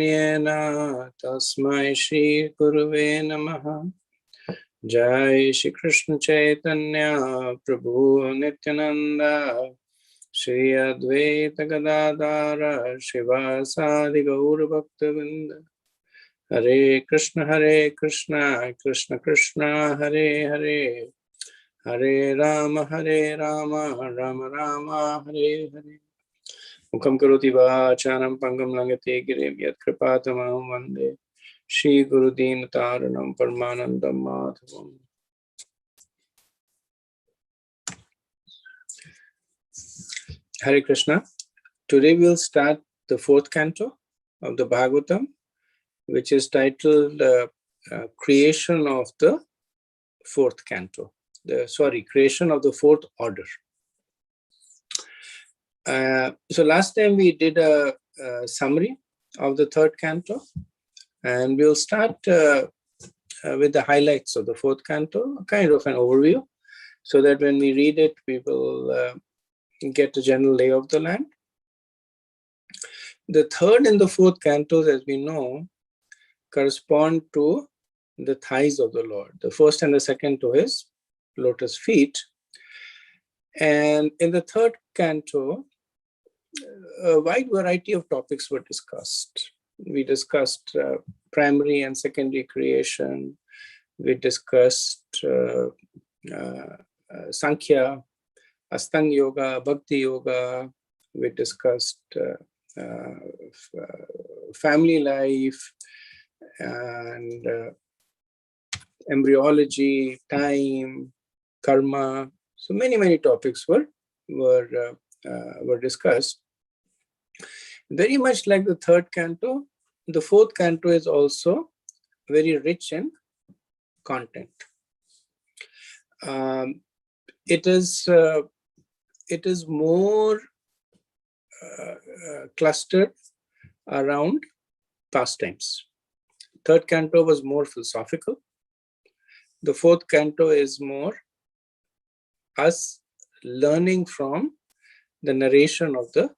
Yena Tasmai Shri Gurave Namaha. Jai Shri Krishna Chaitanya Prabhu Nityananda Shri Advaita Gadadara Shivasadi Gaura Bhaktavinda. Hare Krishna Krishna Krishna Hare Hare, Hare Rama Rama Rama Hare Hare. Mukam karoti vācānam pangam langate girim yat kripatamaham vande Shri Guru Deen Taranam Paramanandam Madhavam. Hare Krishna. Today we'll start the fourth canto of the Bhagavatam, which is titled Creation of the Fourth Canto. Creation of the Fourth Order. So last time we did a summary of the third canto, and we'll start with the highlights of the fourth canto, kind of an overview, so that when we read it, we will get a general lay of the land. The third and the fourth cantos, as we know, correspond to the thighs of the Lord. The first and the second to his lotus feet. And in the third canto, a wide variety of topics were discussed. We discussed primary and secondary creation. We discussed Sankhya, Astanga Yoga, Bhakti Yoga. We discussed family life and embryology, time, karma. So many topics were discussed. Very much like the third canto, the fourth canto is also very rich in content. It is more clustered around pastimes. Third canto was more philosophical. The fourth canto is more us learning from the narration of the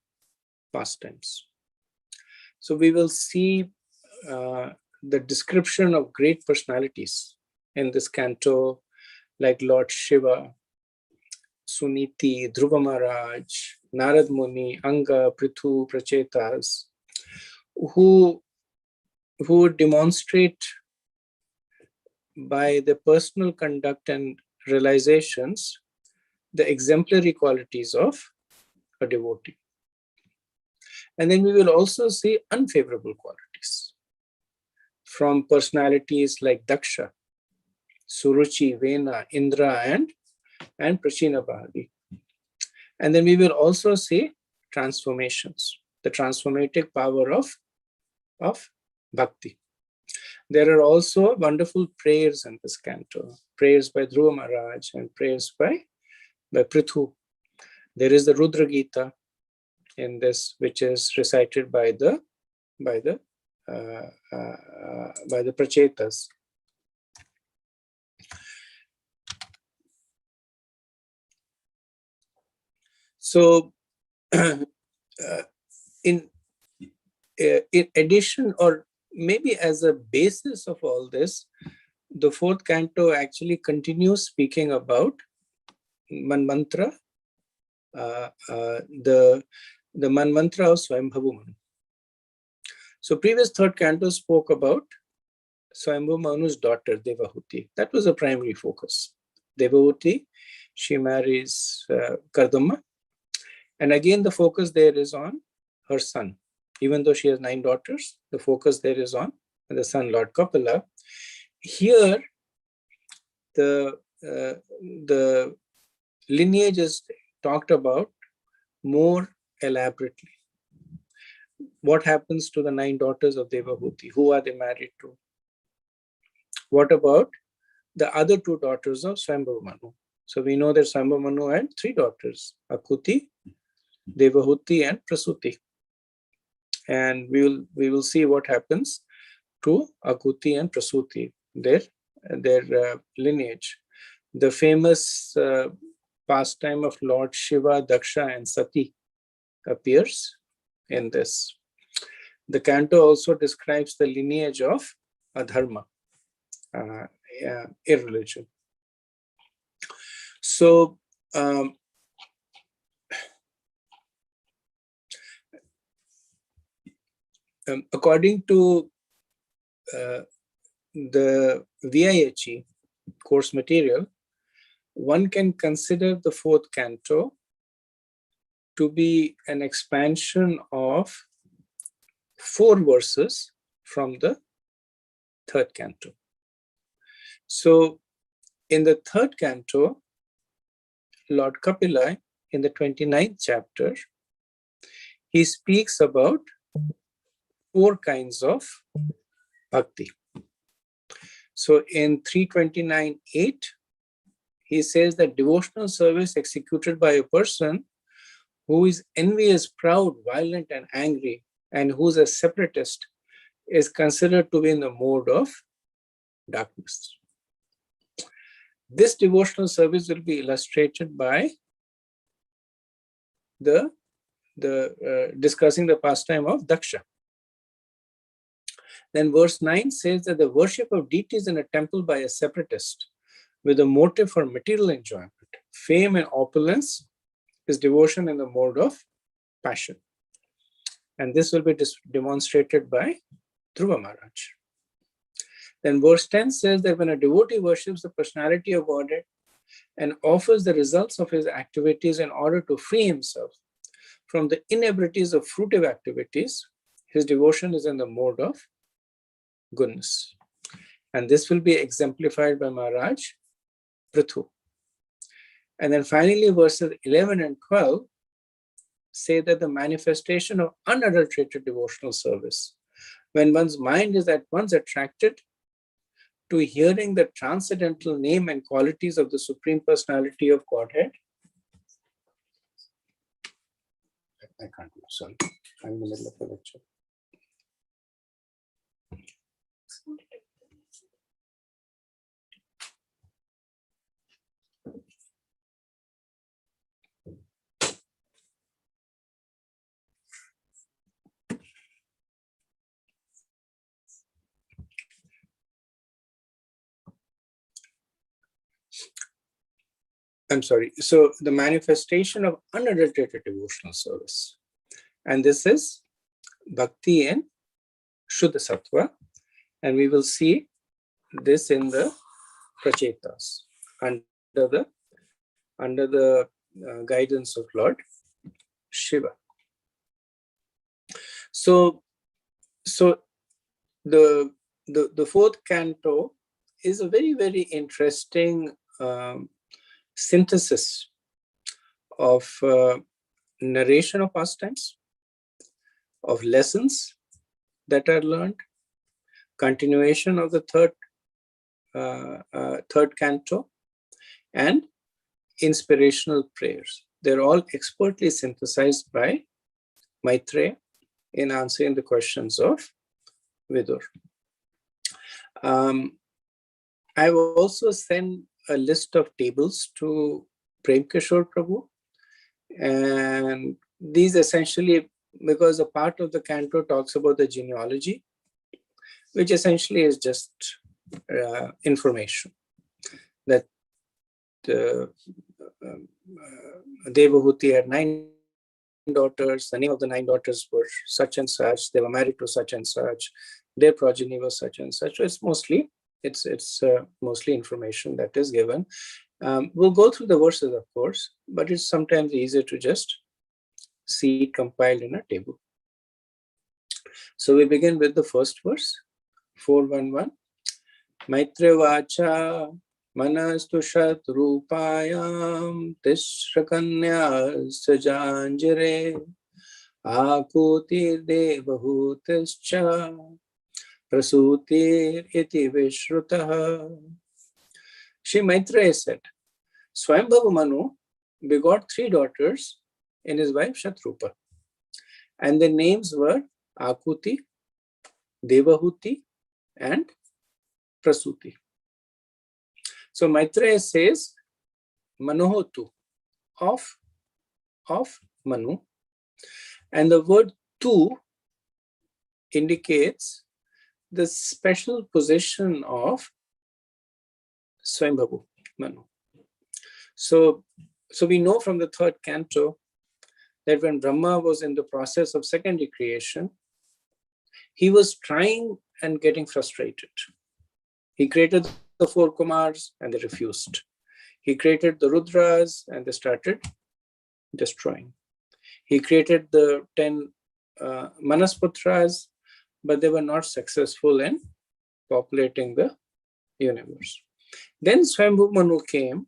pastimes. So we will see the description of great personalities in this canto, like Lord Shiva, Suniti, Dhruva Maharaj, Narad Muni, Anga, Prithu, Prachaitas, who demonstrate by their personal conduct and realizations the exemplary qualities of a devotee. And then we will also see unfavorable qualities from personalities like Daksha, Suruchi, Vena, Indra, and Prachina Bahadi. And then we will also see transformations, the transformative power of Bhakti. There are also wonderful prayers in this canto, prayers by Dhruva Maharaj and prayers by Prithu. There is the Rudra Gita in this, which is recited by the Prachaitas. So, in addition, or maybe as a basis of all this, the fourth canto actually continues speaking about Manmantra, the Manmantra of Swayambhavu Manu. So previous third canto spoke about Swayambhavu Manu's daughter, Devahuti. That was a primary focus. Devahuti, she marries Kardama. And again, the focus there is on her son. Even though she has 9 daughters, the focus there is on the son, Lord Kapila. Here, the lineage is talked about more elaborately. What happens to the 9 daughters of Devahuti? Who are they married to? What about the other 2 daughters of Swayambhavu Manu? So we know that Swayambhavu Manu had 3 daughters, Akuti, Devahuti, and Prasuti. And we will see what happens to Akuti and Prasuti, their lineage. The famous pastime of Lord Shiva, Daksha, and Sati appears in this. The Canto also describes the lineage of adharma, irreligion. So, according to the VIHE course material, one can consider the fourth canto to be an expansion of 4 verses from the third canto. So, in the third canto, Lord Kapila, in the 29th chapter, he speaks about 4 kinds of bhakti. So in 329.8, he says that devotional service executed by a person who is envious, proud, violent, and angry, and who is a separatist, is considered to be in the mode of darkness. This devotional service will be illustrated by the discussing the pastime of Daksha. Then verse 9 says that the worship of deities in a temple by a separatist with a motive for material enjoyment, fame and opulence is devotion in the mode of passion. And this will be demonstrated by Dhruva Maharaj. Then verse 10 says that when a devotee worships the personality of Godhead and offers the results of his activities in order to free himself from the inebrities of fruitive activities, his devotion is in the mode of goodness. And this will be exemplified by Maharaj Prithu. And then finally, verses 11 and 12 say that the manifestation of unadulterated devotional service, when one's mind is at once attracted to hearing the transcendental name and qualities of the Supreme Personality of Godhead. I can't do it, sorry. I'm in the middle of the lecture. I'm sorry. So the manifestation of unadulterated devotional service. And this is Bhakti and Shuddha Sattva. And we will see this in the Prachaitas under the guidance of Lord Shiva. So the fourth canto is a very, very interesting synthesis of narration of pastimes, of lessons that are learned, continuation of the third canto, and inspirational prayers. They're all expertly synthesized by Maitreya in answering the questions of Vidur. I've also sent a list of tables to Prem Kishore Prabhu, and these essentially, because a part of the canto talks about the genealogy, which essentially is just information that Devahuti had 9 daughters. The name of the 9 daughters were such and such. They were married to such and such. Their progeny was such and such. So it's mostly information that is given. We'll go through the verses, of course, but it's sometimes easier to just see it compiled in a table. So we begin with the first verse, 411. Maitre Vacha Manastu Shatrupayam Tishrakanya Sajanjire Akuti Devahutascha Prasutir iti Vishrutaha. Shri Maitreya said, Swayambhava Manu begot 3 daughters in his wife Shatrupa, and their names were Akuti, Devahuti, and Prasuti. So Maitreya says Manohotu, of Manu, and the word tu indicates the special position of Swayambhavu Manu. So we know from the third canto that when Brahma was in the process of secondary creation, he was trying and getting frustrated. He created the 4 Kumars and they refused. He created the Rudras and they started destroying. He created the 10 Manasputras, but they were not successful in populating the universe. Then Swayambhu Manu came,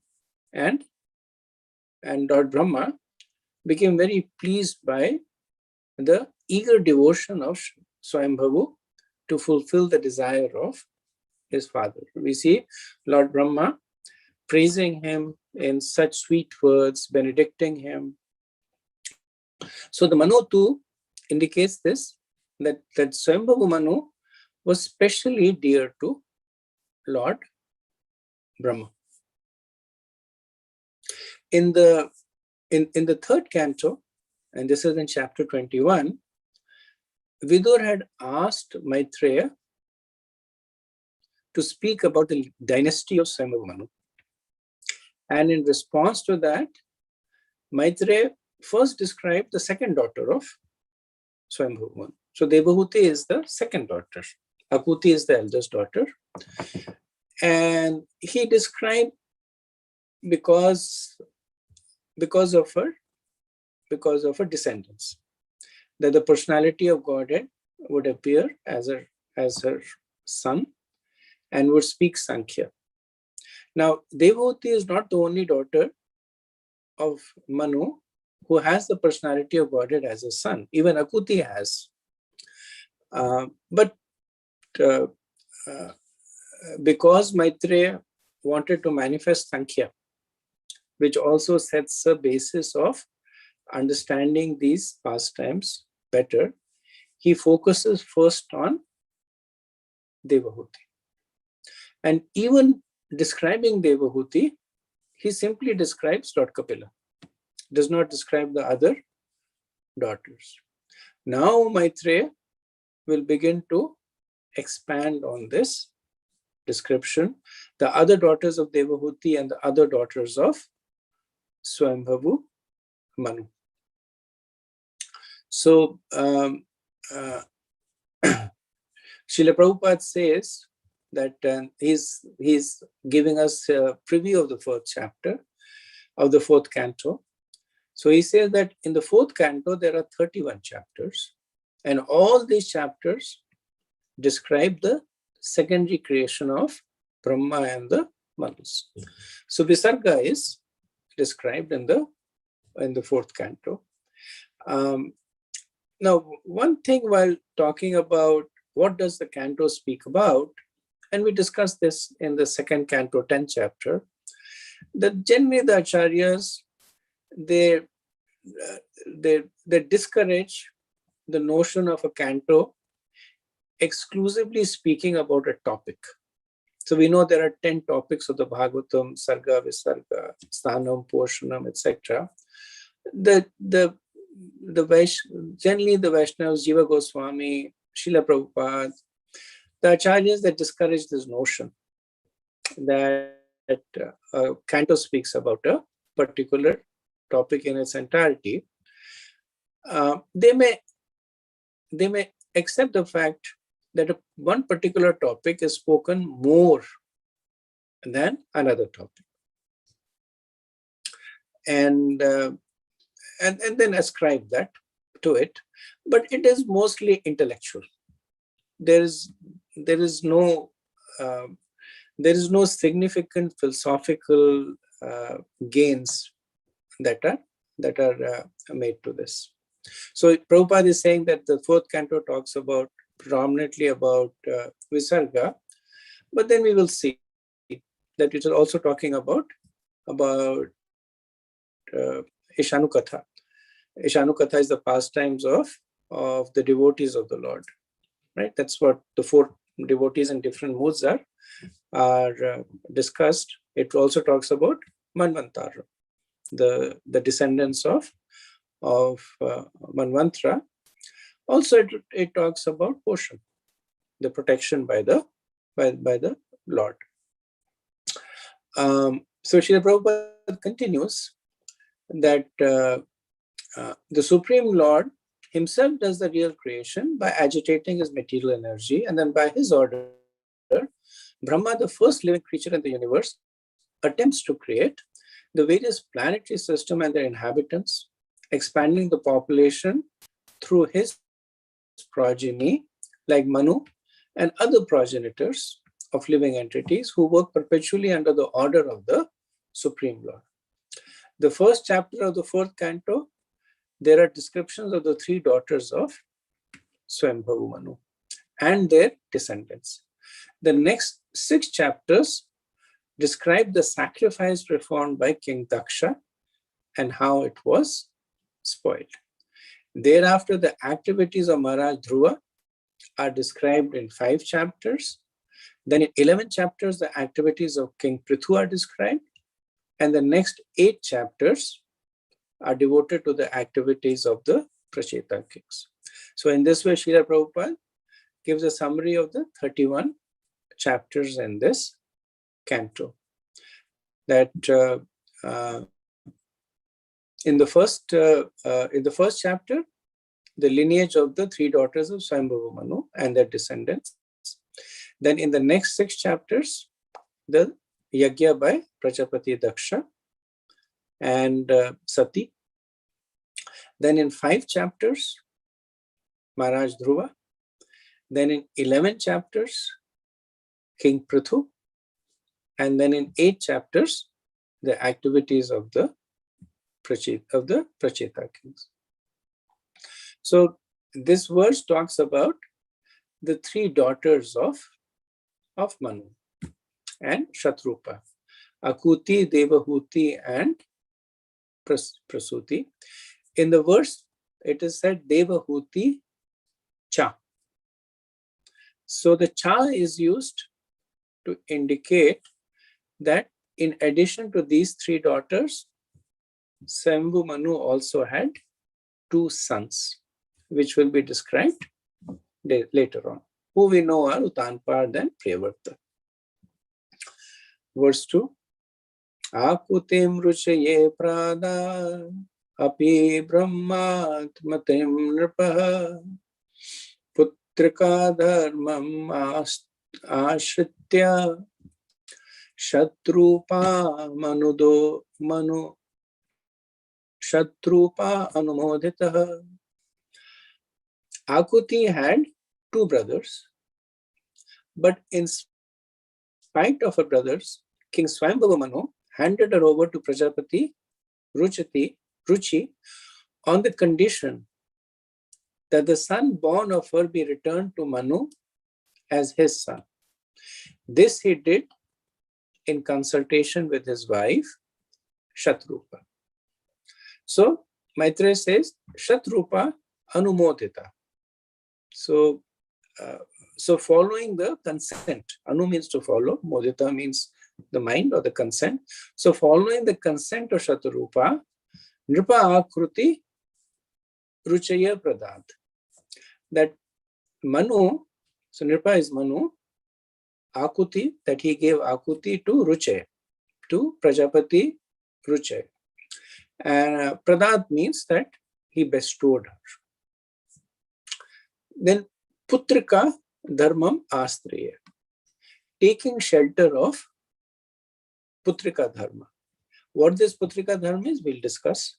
and Lord Brahma became very pleased by the eager devotion of Swayambhavu to fulfill the desire of his father. We see Lord Brahma praising him in such sweet words, benedicting him. So the Manu too indicates this, that Swayambhavu Manu was specially dear to Lord Brahma. In the third canto, and this is in chapter 21, Vidur had asked Maitreya to speak about the dynasty of Swayambhavu Manu. And in response to that, Maitreya first described the second daughter of Swayambhavu Manu. So Devahuti is the second daughter. Akuti is the eldest daughter. And he described because of her descendants, that the personality of Godhead would appear as her son and would speak Sankhya. Now, Devahuti is not the only daughter of Manu who has the personality of Godhead as a son. Even Akuti has. But because Maitreya wanted to manifest Sankhya, which also sets a basis of understanding these pastimes better, he focuses first on Devahuti. And even describing Devahuti, he simply describes Lord Kapila, does not describe the other daughters. Now Maitreya will begin to expand on this description, the other daughters of Devahuti and the other daughters of Swayambhavu Manu. So Srila Prabhupada says that he's giving us a preview of the fourth chapter of the fourth canto. So he says that in the fourth canto there are 31 chapters, and all these chapters describe the secondary creation of Brahma and the Manus. So Visarga is described in the fourth canto. Now, one thing while talking about what does the canto speak about, and we discussed this in the second canto, 10th chapter, that generally the acharyas, they discourage the notion of a canto exclusively speaking about a topic. So we know there are 10 topics of the Bhagavatam: Sarga, Visarga, Sthanam, Poshanam, etc. Generally the Vaishnavas, Jiva Goswami, Srila Prabhupada, the acharyas that discourage this notion that canto speaks about a particular topic in its entirety. They may accept the fact that one particular topic is spoken more than another topic, and then ascribe that to it. But it is mostly intellectual. There is no significant philosophical gains that are made to this. So Prabhupada is saying that the fourth canto talks predominantly about Visarga, but then we will see that it is also talking about Ishanukatha. Ishanukatha is the pastimes of the devotees of the Lord, right? That's what the 4 devotees in different moods are discussed. It also talks about Manvantara, the descendants of Manvantara, Also, it talks about portion, the protection by the Lord. So Srila Prabhupada continues that the Supreme Lord himself does the real creation by agitating his material energy, and then by his order, Brahma, the first living creature in the universe, attempts to create the various planetary system and their inhabitants, expanding the population through his progeny like Manu and other progenitors of living entities who work perpetually under the order of the Supreme Lord. The first chapter of the fourth canto, there are descriptions of the three daughters of Swayambhavu Manu and their descendants. The next 6 chapters describe the sacrifice performed by King Daksha and how it was spoiled. Thereafter, the activities of Maharaj Dhruva are described in 5 chapters. Then in 11 chapters, the activities of King Prithu are described. And the next 8 chapters are devoted to the activities of the Prachaita kings. So in this way, Srila Prabhupada gives a summary of the 31 chapters in this canto. That in the first chapter, the lineage of the 3 daughters of Swayambhavu Manu and their descendants. Then in the next 6 chapters, the Yagya by Prajapati Daksha and Sati. Then in 5 chapters, Maharaj Dhruva. Then in 11 chapters, King Prithu. And then in 8 chapters, the activities of the Pracheta kings. So this verse talks about the 3 daughters of Manu and Shatrupa, Akuti, Devahuti, and Prasuti. In the verse, it is said Devahuti Cha. So the Cha is used to indicate that in addition to these 3 daughters, Swayambhavu Manu also had 2 sons, which will be described later on, who we know are Utanpad and Priyavarta. Verse 2. Akutim ruchaye prada api brahmatmatim nripaha putrika dharmam ashritya shatrupa shatrupa anumoditaha. Akuti had 2 brothers, but in spite of her brothers, King Swayambhavu Manu handed her over to Prajapati Ruchi on the condition that the son born of her be returned to Manu as his son. This he did in consultation with his wife, Shatrupa. So Maitreya says, Shatrupa Anumodita. So following the consent, Anu means to follow, Modita means the mind or the consent. So following the consent of Shatrupa, Nripa Akruti Ruchaya Pradad. That Manu, so Nripa is Manu, Akuti, that he gave Akuti to Ruchaya, to Prajapati Ruchaya. And Pradad means that he bestowed her. Then Putrika Dharmam Astriya, taking shelter of Putrika Dharma. What this Putrika Dharma is, we'll discuss.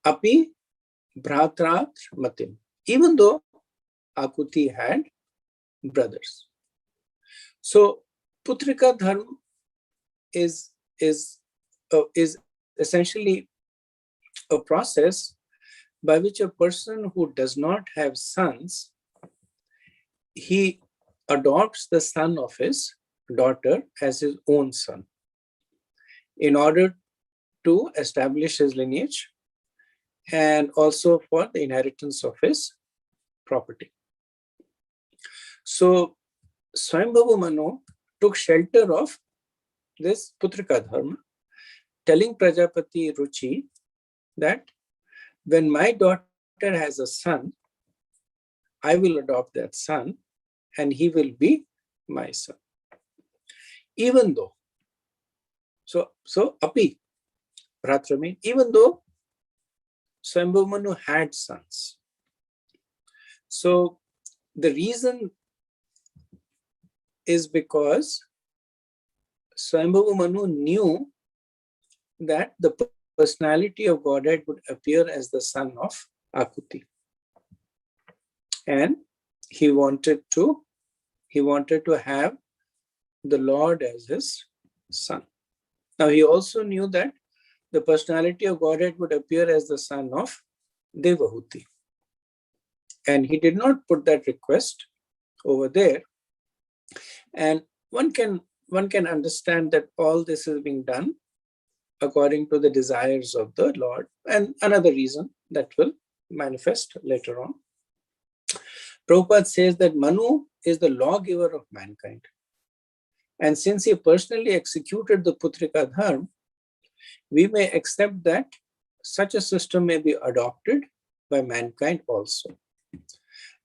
Api Bhratrat Matim, even though Akuti had brothers. So Putrika Dharma is essentially a process by which a person who does not have sons, he adopts the son of his daughter as his own son in order to establish his lineage and also for the inheritance of his property. So Swayambhavu Manu took shelter of this Putrika Dharma, telling Prajapati Ruchi that when my daughter has a son, I will adopt that son and he will be my son. Even though, so api, Ratra means, even though Swayambhu Manu had sons. So the reason is because Swayambhu Manu knew that the personality of Godhead would appear as the son of Akuti. And he wanted to have the Lord as his son. Now he also knew that the personality of Godhead would appear as the son of Devahuti. And he did not put that request over there. And one can understand that all this is being done according to the desires of the Lord. And another reason that will manifest later on. Prabhupada says that Manu is the lawgiver of mankind. And since he personally executed the Putrika Dharma, we may accept that such a system may be adopted by mankind also.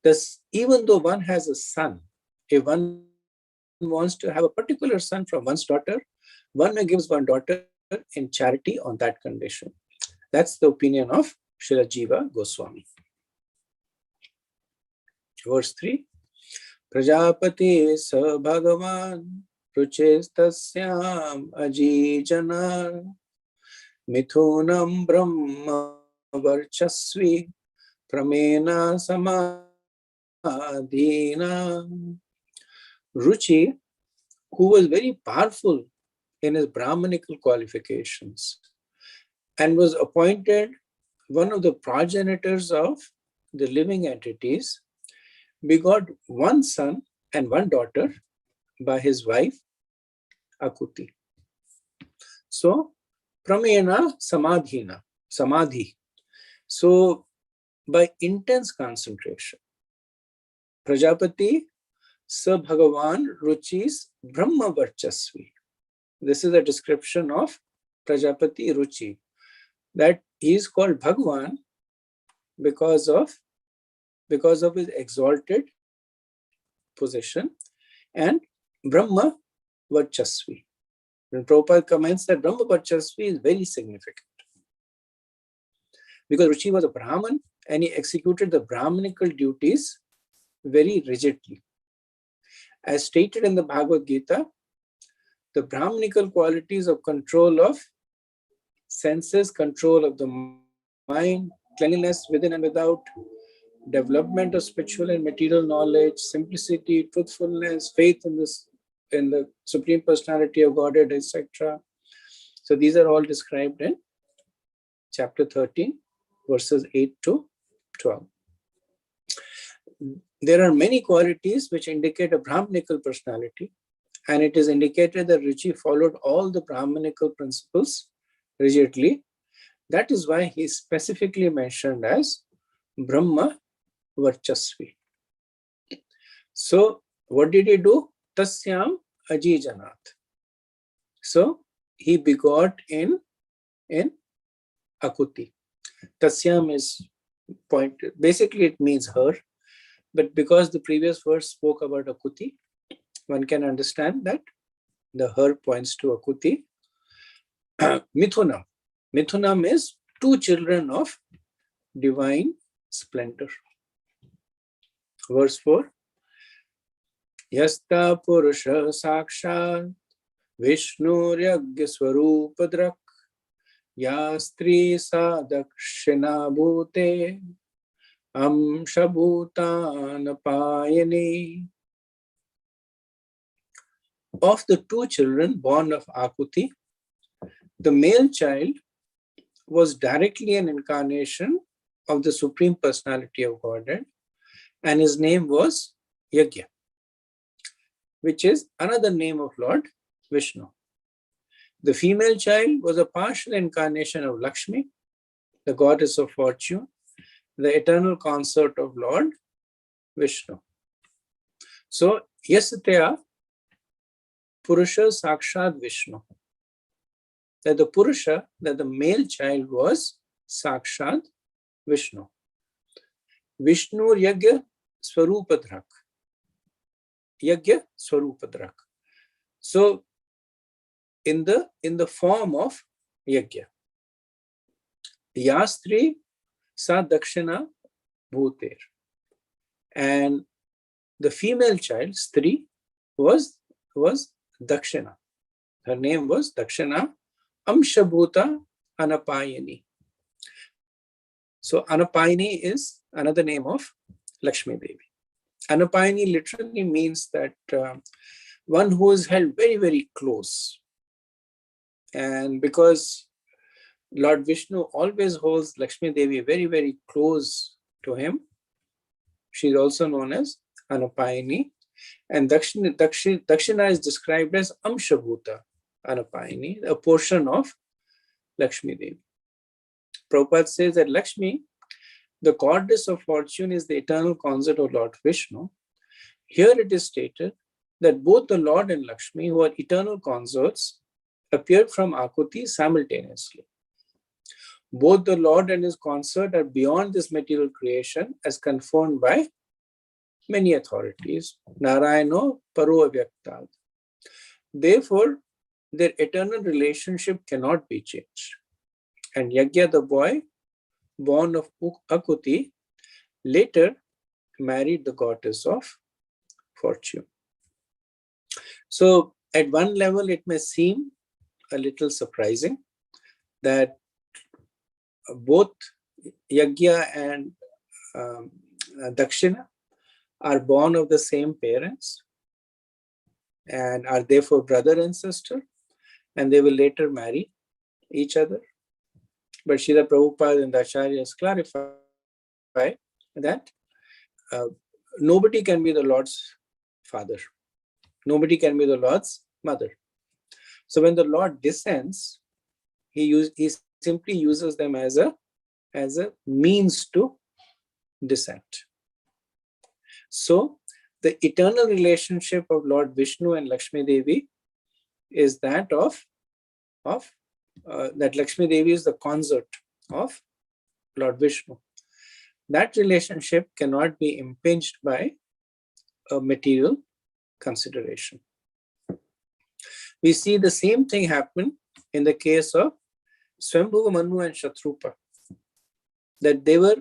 Thus, even though one has a son, if one wants to have a particular son from one's daughter, one may give one daughter in charity on that condition. That's the opinion of Srila Jiva Goswami. Verse 3. Prajapati sa bhagavan ruchestasyam ajijana mithunam brahma varchasvi pramena samadhina. Ruchi, who was very powerful in his Brahmanical qualifications and was appointed one of the progenitors of the living entities, begot one son and one daughter by his wife Akuti. So, pramena samadhi. So, by intense concentration, Prajapati sa bhagavan ruchis brahma varchasvi. This is a description of Prajapati Ruchi, that he is called Bhagavan because of his exalted position, and Brahma Varchasvi. When Prabhupada comments that Brahma Varchasvi is very significant, because Ruchi was a Brahman and he executed the Brahmanical duties very rigidly. As stated in the Bhagavad Gita, the Brahmanical qualities of control of senses, control of the mind, cleanliness within and without, development of spiritual and material knowledge, simplicity, truthfulness, faith in the Supreme Personality of Godhead, etc. So these are all described in chapter 13, verses 8 to 12. There are many qualities which indicate a Brahmanical personality, and it is indicated that Ruchi followed all the Brahmanical principles rigidly. That is why he is specifically mentioned as Brahma Varchasvi. So, what did he do? Tasyam Ajijanat. So, he begot in Akuti. Tasyam is pointed, basically it means her, but because the previous verse spoke about Akuti, one can understand that the her points to Akuti. Mithunam. Mithunam is two children of divine splendor. Verse 4. Yasta Purusha Sakshat Vishnu Yagya Swarupadrak Yastri Sadakshina Bhute Amshabhutanapayani. Of the two children born of Akuti, the male child was directly an incarnation of the Supreme Personality of Godhead, and his name was Yagya, which is another name of Lord Vishnu. The female child was a partial incarnation of Lakshmi, the goddess of fortune, the eternal consort of Lord Vishnu. So, Yasatya Purusha Sakshat Vishnu. That the Purusha, that the male child was Sakshat Vishnu. Vishnu Yagya Swarupadrak. Yagya Swarupadrak. So in the form of Yagya. Yastri sa dakshina bhuter. And the female child, Stri, was Dakshina. Her name was Dakshina Amshabhuta Anapayani. So Anapayani is another name of Lakshmi Devi. Anapayani literally means that one who is held very, very close. And because Lord Vishnu always holds Lakshmi Devi very, very close to him, she is also known as Anapayani. And Dakshina is described as Amshabhuta Anapayani, a portion of Lakshmi Devi. Prabhupada says that Lakshmi, the goddess of fortune, is the eternal consort of Lord Vishnu. Here it is stated that both the Lord and Lakshmi, who are eternal consorts, appeared from Akuti simultaneously. Both the Lord and his consort are beyond this material creation as confirmed by many authorities. Narayano Paro Avyaktad. Therefore, their eternal relationship cannot be changed. And Yagya, the boy, born of Akuti, later married the goddess of fortune. So, at one level, it may seem a little surprising that both Yagya and Dakshina are born of the same parents and are therefore brother and sister, and they will later marry each other. But Srila Prabhupada and the Acharyas clarify that nobody can be the Lord's father. Nobody can be the Lord's mother. So when the Lord descends, he simply uses them as a means to descent. So the eternal relationship of Lord Vishnu and Lakshmi Devi is that of that Lakshmi Devi is the consort of Lord Vishnu. That relationship cannot be impinged by a material consideration. We see the same thing happen in the case of Swambhuva Manu and Shatrupa, that they were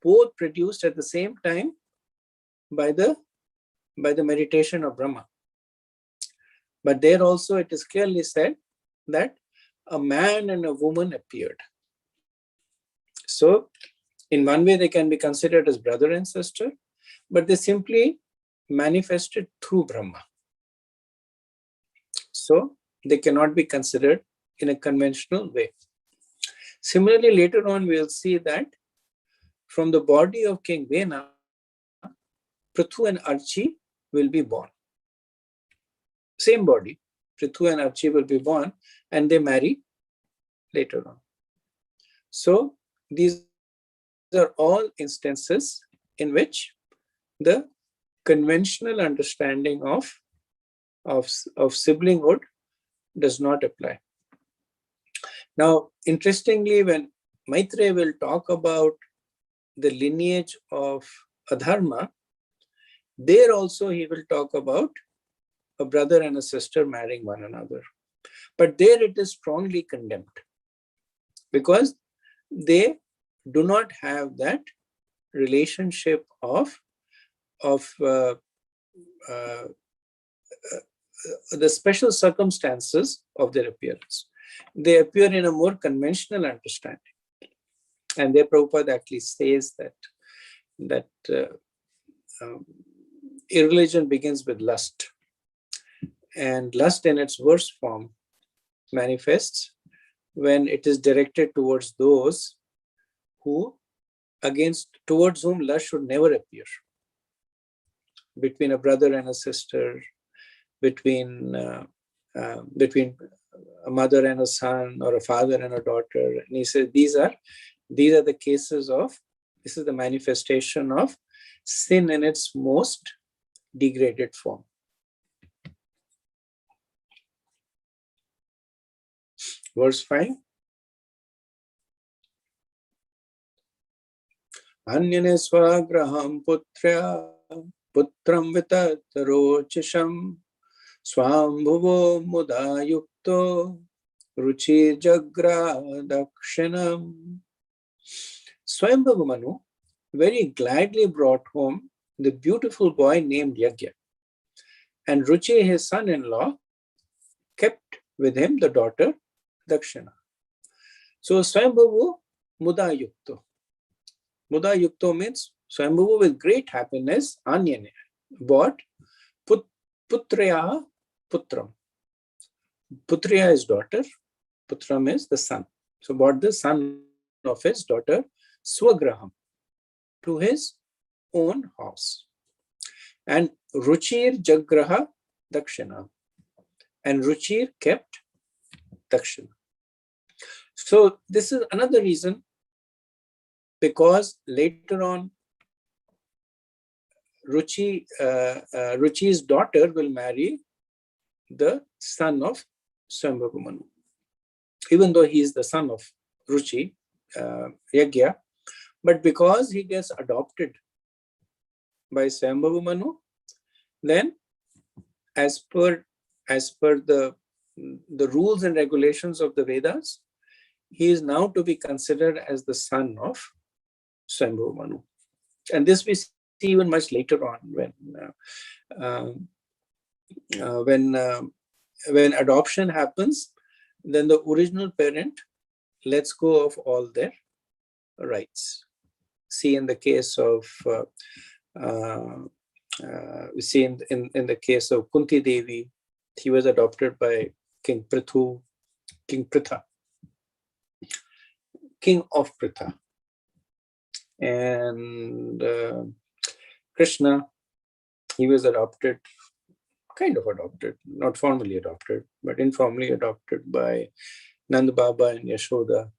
both produced at the same time by the meditation of Brahma. But there also it is clearly said that a man and a woman appeared. So in one way they can be considered as brother and sister, but they simply manifested through Brahma. So they cannot be considered in a conventional way. Similarly, later on we'll see that from the body of King Vena, Prithu and Archi will be born. Same body, Prithu and Archi will be born, and they marry later on. So these are all instances in which the conventional understanding of siblinghood does not apply. Now, interestingly, when Maitreya will talk about the lineage of Adharma, there also he will talk about a brother and a sister marrying one another. But there it is strongly condemned because they do not have that relationship of the special circumstances of their appearance. They appear in a more conventional understanding. And there Prabhupada actually says that irreligion begins with lust. And lust in its worst form manifests when it is directed towards those towards whom lust should never appear. Between a brother and a sister, between a mother and a son, or a father and a daughter. And he says these are the cases of, this is the manifestation of sin in its most degraded form. Verse 5. Anyane swagraham putrya putram vitarochisham swambhuvo mudayukto ruchi jagra dakshinam. Swayambhava Manu very gladly brought home the beautiful boy named Yagya. And Ruchi, his son-in-law, kept with him the daughter Dakshina. So Swayambhavu Mudayukto. Mudayukto means Swayambhavu with great happiness, Anyane, bought Putraya Putram. Putriya is daughter, Putram is the son. So bought the son of his daughter Swagraham to his own house. And Ruchir Jagraha Dakshina. And Ruchir kept Dakshina. So this is another reason, because later on Ruchi's daughter will marry the son of Swayambhavu Manu. Even though he is the son of Ruchi, Yagya, but because he gets adopted by Swayambhavu Manu, then as per the rules and regulations of the Vedas, he is now to be considered as the son of Swayambhavu Manu. And this we see even much later on when adoption happens, then the original parent lets go of all their rights. See in the case of we see in the case of Kunti Devi, he was adopted by King Pritha, king of Pritha. And Krishna, he was adopted, kind of adopted, not formally adopted, but informally adopted by Nand Baba and Yashoda.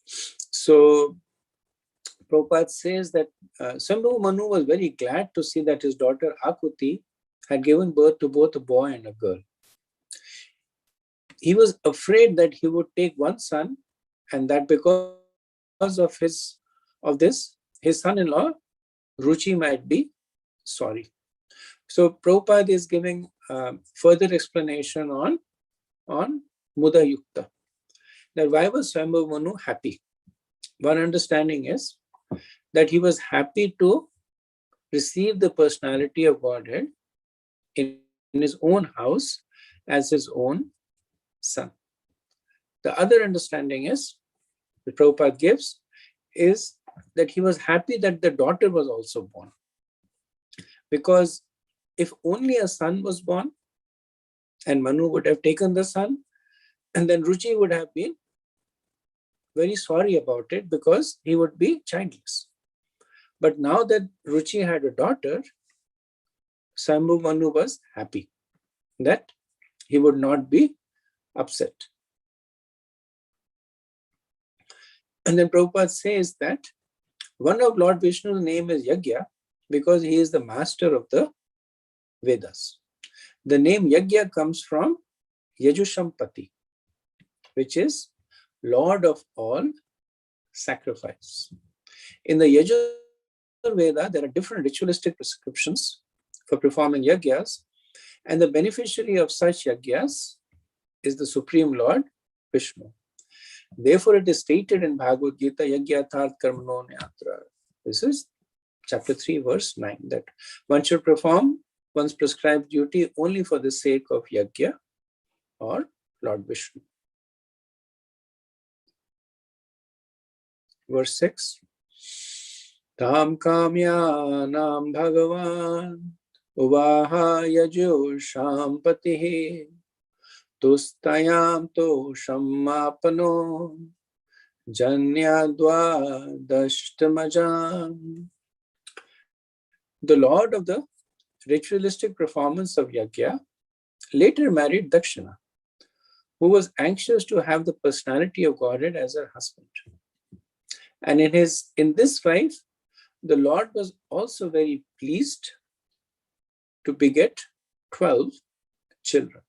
So Prabhupada says that Swayambhavu Manu was very glad to see that his daughter Akuti had given birth to both a boy and a girl. He was afraid that he would take one son, and that because of this, his son-in-law, Ruchi, might be sorry. So Prabhupada is giving further explanation on Mudayukta. That why was Swayambhavu Manu happy? One understanding is that he was happy to receive the personality of Godhead in his own house as his own son. The other understanding is, the Prabhupada gives, is that he was happy that the daughter was also born. Because if only a son was born, and Manu would have taken the son, and then Ruchi would have been very sorry about it because he would be childless. But now that Ruchi had a daughter, Swayambhavu Manu was happy that he would not be upset. And then Prabhupada says that one of Lord Vishnu's name is Yagya because he is the master of the Vedas. The name Yagya comes from Yajushampati, which is Lord of all sacrifice. In the Yajurveda, there are different ritualistic prescriptions for performing yagyas, and the beneficiary of such yagyas is the Supreme Lord, Vishnu. Therefore, it is stated in Bhagavad Gita, Yagyatharth Karmano Nyatra. This is chapter 3, verse 9, that one should perform one's prescribed duty only for the sake of Yagya or Lord Vishnu. Verse 6. Tam kamyanam bhagavan uvaha yajo shampatihi tustayam to shammapano janyadva dashtamajam. The Lord of the ritualistic performance of Yagya later married Dakshina, who was anxious to have the personality of Godhead as her husband. And in this wife, the Lord was also very pleased to beget 12 children.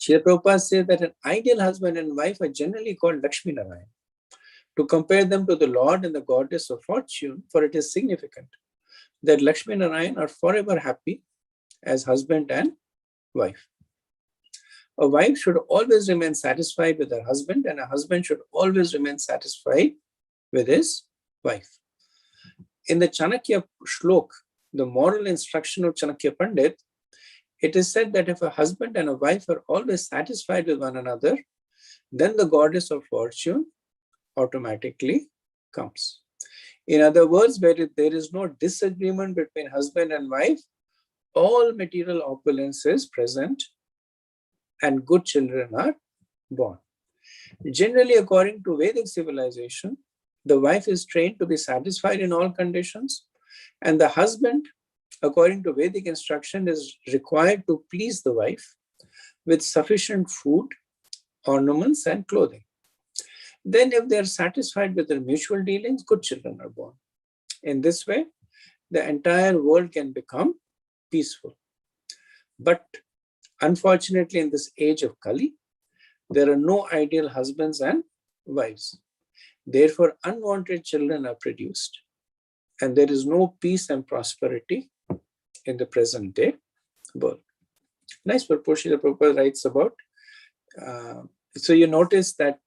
Srila Prabhupada says that an ideal husband and wife are generally called Lakshmi Narayan, to compare them to the Lord and the goddess of fortune, for it is significant that Lakshmi and Narayan are forever happy as husband and wife. A wife should always remain satisfied with her husband, and a husband should always remain satisfied with his wife. In the Chanakya Shlok, the moral instruction of Chanakya Pandit, it is said that if a husband and a wife are always satisfied with one another, then the goddess of fortune automatically comes. In other words, where there is no disagreement between husband and wife, all material opulence is present and good children are born. Generally, according to Vedic civilization, the wife is trained to be satisfied in all conditions, and the husband, according to Vedic instruction, is required to please the wife with sufficient food, ornaments, and clothing. Then, if they are satisfied with their mutual dealings, good children are born. In this way, the entire world can become peaceful. But unfortunately, in this age of Kali, there are no ideal husbands and wives. Therefore, unwanted children are produced, and there is no peace and prosperity in the present day world. Nice word Srila Prabhupada writes about. So you notice that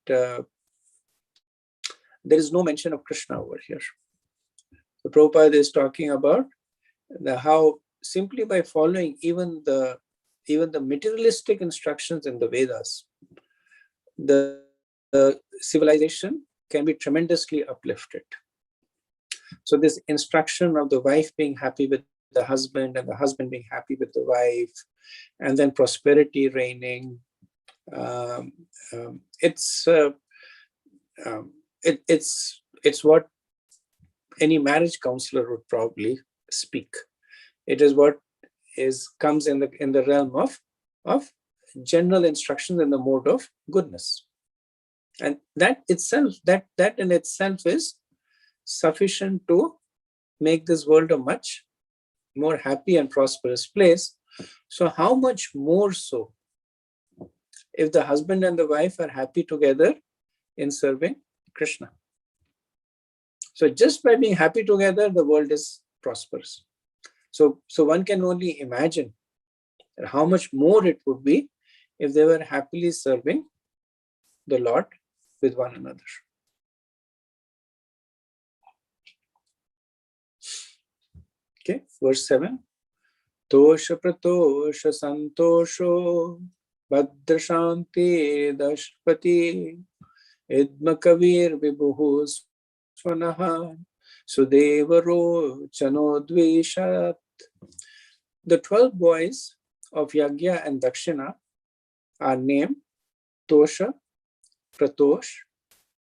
there is no mention of Krishna over here. The Prabhupada is talking about how simply by following even the materialistic instructions in the Vedas, the civilization can be tremendously uplifted. So this instruction of the wife being happy with the husband and the husband being happy with the wife, and then prosperity reigning, it's what any marriage counselor would probably speak. It is what comes in the realm of general instructions in the mode of goodness, and that in itself is sufficient to make this world a much more happy and prosperous place. So how much more so if the husband and the wife are happy together in serving Krishna? So just by being happy together, the world is prosperous. So one can only imagine how much more it would be if they were happily serving the Lord with one another. Okay, verse 7. Tosha pratosha santosho bhadra shanti dashpati idma kavir vibhuhu swanaha sudevaro chanodvishat. The 12 boys of Yagya and Dakshina are named Tosha, Pratosh,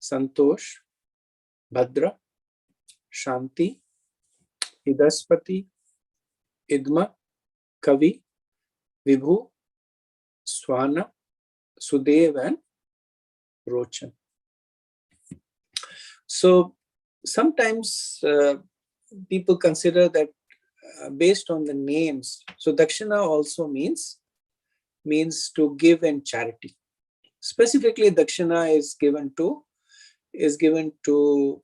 Santosh, Bhadra, Shanti, Idaspati, Idma, Kavi, Vibhu, Swana, Sudev, and Rochan. So sometimes people consider that based on the names, so Dakshina also means to give in charity. Specifically, Dakshina is given to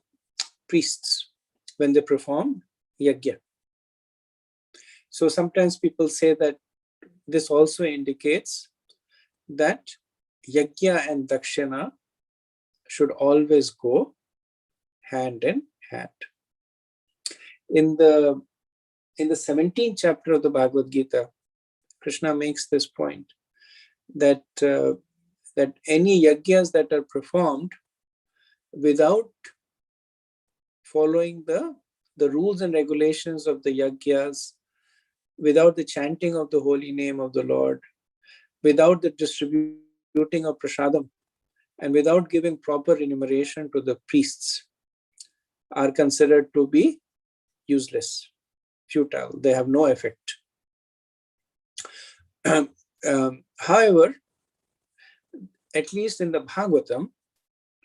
priests when they perform Yagya. So sometimes people say that this also indicates that Yagya and Dakshina should always go hand in hand. In the 17th chapter of the Bhagavad Gita, Krishna makes this point that any yagyas that are performed without following the rules and regulations of the yagyas, without the chanting of the holy name of the Lord, without the distributing of prasadam, and without giving proper remuneration to the priests, are considered to be useless, futile. They have no effect. However, at least in the Bhagavatam,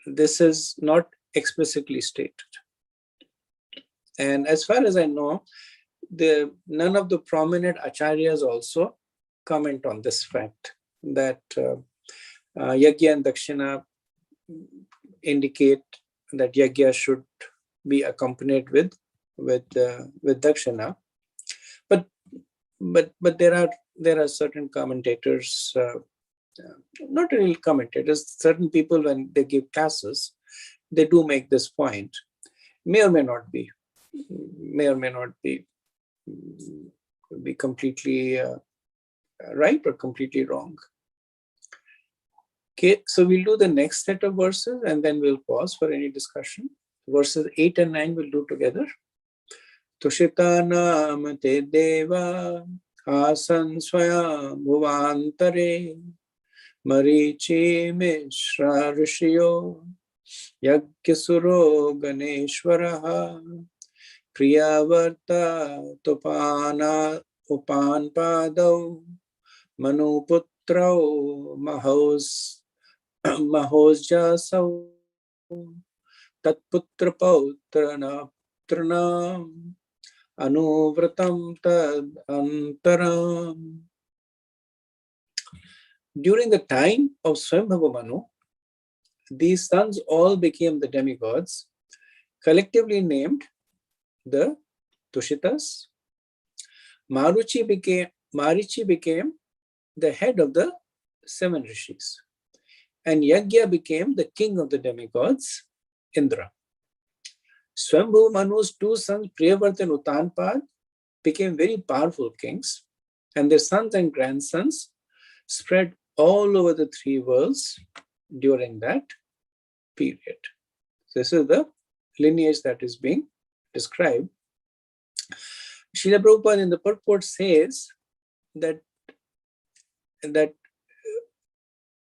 this is not explicitly stated. And as far as I know, none of the prominent acharyas also comment on this fact that Yagya and Dakshina indicate that Yagya should be accompanied with dakshina. But there are certain commentators, not really commentators, certain people when they give classes, they do make this point. May or may not be completely right or completely wrong. Okay, so we'll do the next set of verses and then we'll pause for any discussion. Verses 8 and 9 we'll do together. Tushitanam te deva asan swayam bhuvantare marichi mishra rishyo yagyasuro ganeshwaraha priyavarta tupana upan padau manuputrau mahosjasau tatputra pautrana anuvratam tad antaram. During the time of Swambhava Manu, these sons all became the demigods, collectively named the Tushitas. Marichi became the head of the 7 rishis, and Yagya became the king of the demigods, Indra. Swambhu Manu's 2 sons, Priyavarta and Utanpad, became very powerful kings, and their sons and grandsons spread all over the 3 worlds during that period. This is the lineage that is being described. Srila Prabhupada in the purport says that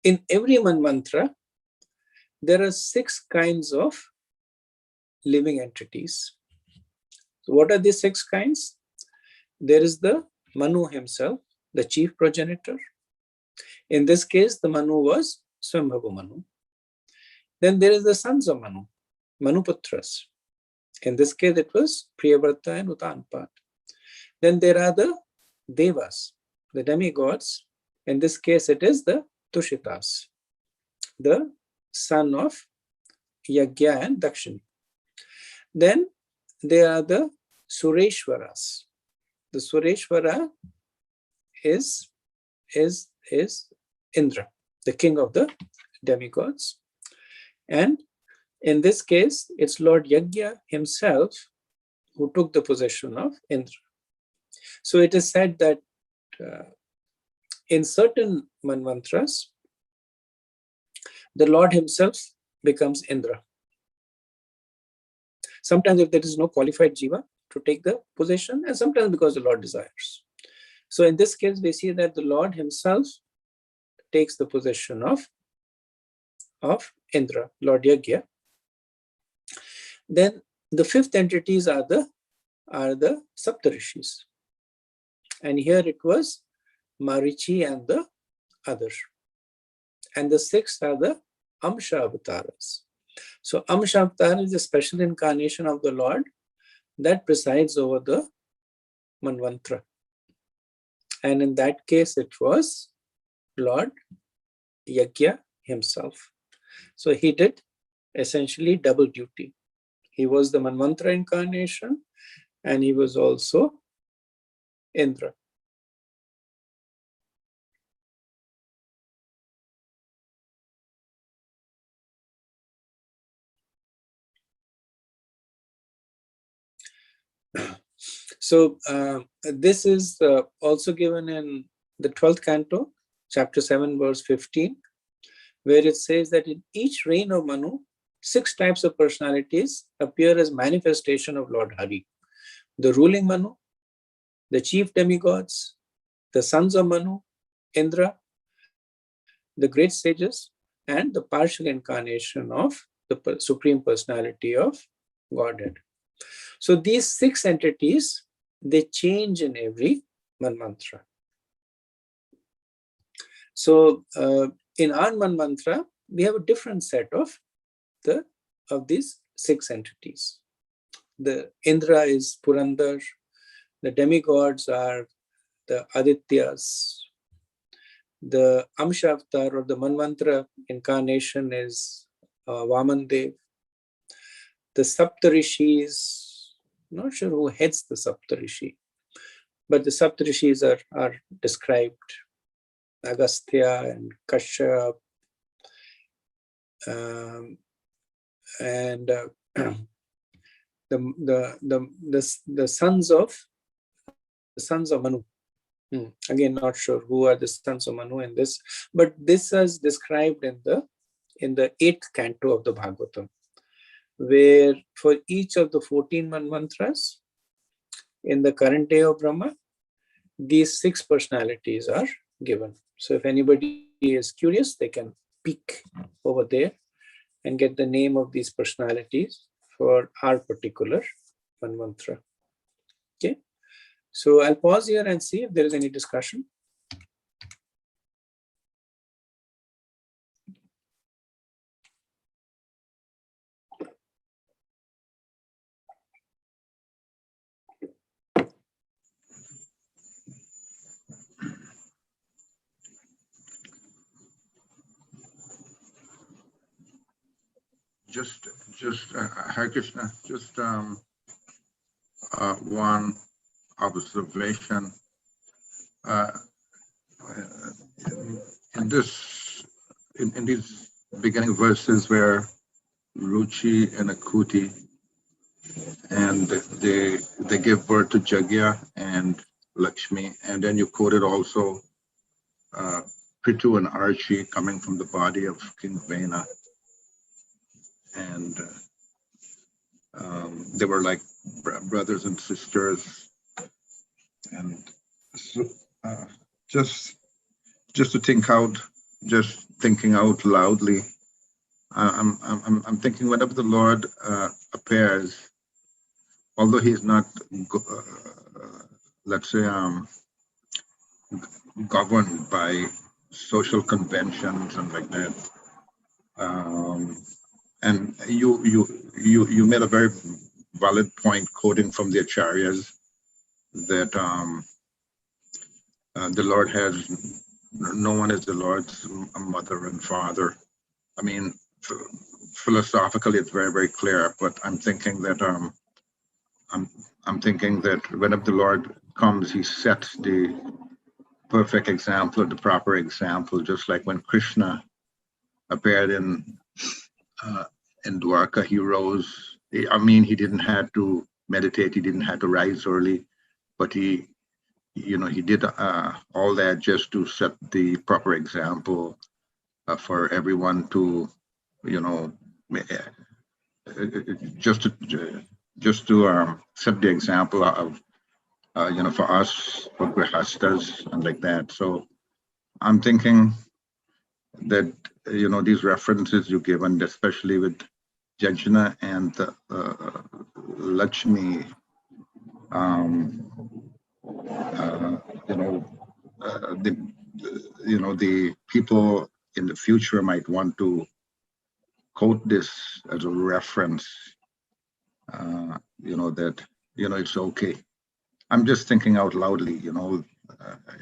in every manvantara, there are 6 kinds of living entities. So what are these 6 kinds? There is the Manu himself, the chief progenitor. In this case, the Manu was Swambhava Manu. Then there is the sons of Manu, Manuputras. In this case, it was Priyavarta and Utanpad. Then there are the Devas, the demigods. In this case, it is the Tushitas, the son of Yagya and Dakshini. Then there are the Sureshwaras. The Sureshwara is Indra, the king of the demigods. And in this case, it's Lord Yagya himself who took the possession of Indra. So it is said that in certain manvantras, the Lord himself becomes Indra. Sometimes if there is no qualified jiva to take the possession, and sometimes because the Lord desires. So in this case, we see that the Lord himself takes the possession of Indra, Lord Yagya. Then the 5th entities are the Saptarishis. And here it was Marichi and the others. And the 6th are the Amsha avatars. So Amsha avatar is a special incarnation of the Lord that presides over the Manvantara. And in that case, it was Lord Yagya himself. So he did essentially double duty. He was the Manvantara incarnation and he was also Indra. So this is also given in the 12th canto, chapter 7, verse 15, where it says that in each reign of Manu, 6 types of personalities appear as manifestation of Lord Hari. The ruling Manu, the chief demigods, the sons of Manu, Indra, the great sages, and the partial incarnation of the Supreme Personality of Godhead. So these 6 entities, they change in every manvantara. So in our manvantara, we have a different set of these 6 entities. The Indra is Purandar, the demigods are the Adityas, the Amsha avatar or the Manvantara incarnation is Vamandev, the Saptarishis, not sure who heads the Saptarishi, but the Saptarishis are described. Agastya and Kashyap, and the sons of Manu. Again, not sure who are the sons of Manu in this, but this is described in the 8th canto of the Bhagavatam, where for each of the 14 mantras in the current day of Brahma, these 6 personalities are given. So if anybody is curious, they can peek over there and get the name of these personalities for our particular mantra. Okay, so I'll pause here and see if there is any discussion. Just Hare Krishna, just one observation. In these beginning verses where Ruchi and Akuti, and they give birth to Yagya and Lakshmi, and then you quoted also Prithu and Archie coming from the body of King Vena, and they were like brothers and sisters, and so, just to think out, just thinking out loudly. I'm thinking whenever the Lord appears, although He is not, let's say, governed by social conventions and like that. And you made a very valid point, quoting from the Acharyas, that the Lord has, no one is the Lord's mother and father. I mean, philosophically, it's very, very clear. But I'm thinking that I'm thinking that whenever the Lord comes, He sets the perfect example, the proper example, just like when Krishna appeared in Dwarka, he rose. I mean, he didn't have to meditate, he didn't have to rise early, but he did all that just to set the proper example for everyone to, just to set the example of, for us, for grihastas and like that. So I'm thinking that, these references you give, and especially with Jajna and Lakshmi, the people in the future might want to quote this as a reference, that, it's okay. I'm just thinking out loudly,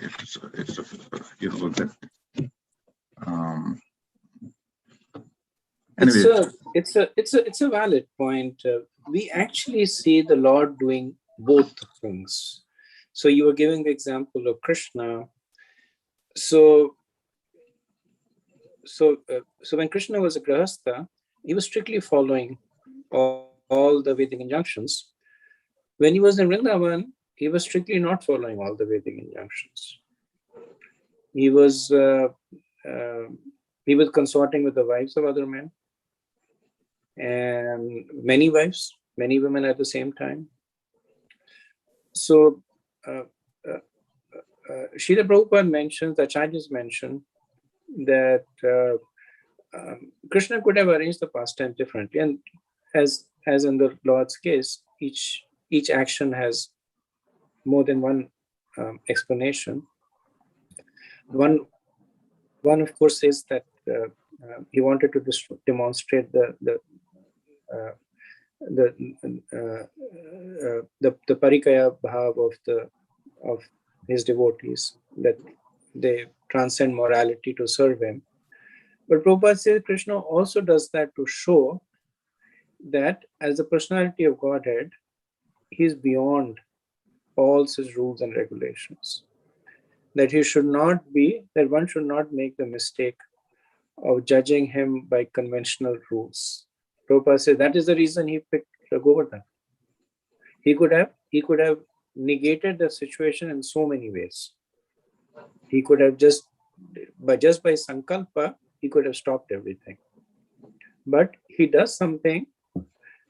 it's that. Anyway. It's a valid point. We actually see the Lord doing both things. So you were giving the example of Krishna. So when Krishna was a grihastha, he was strictly following all the Vedic injunctions. When he was in Vrindavan, he was strictly not following all the Vedic injunctions. He was consorting with the wives of other men, and many wives, many women at the same time. So Srila Prabhupada mentions, the Acharyas mention that Krishna could have arranged the pastime differently, and as in the Lord's case, each action has more than one explanation. One of course is that he wanted to demonstrate the parikaya bhav of his devotees, that they transcend morality to serve him. But Prabhupada says Krishna also does that to show that as the personality of Godhead, he is beyond all such rules and regulations. That one should not make the mistake of judging him by conventional rules. Prabhupada says that is the reason he picked Govardhan. He could have negated the situation in so many ways. He could have just by sankalpa, he could have stopped everything. But he does something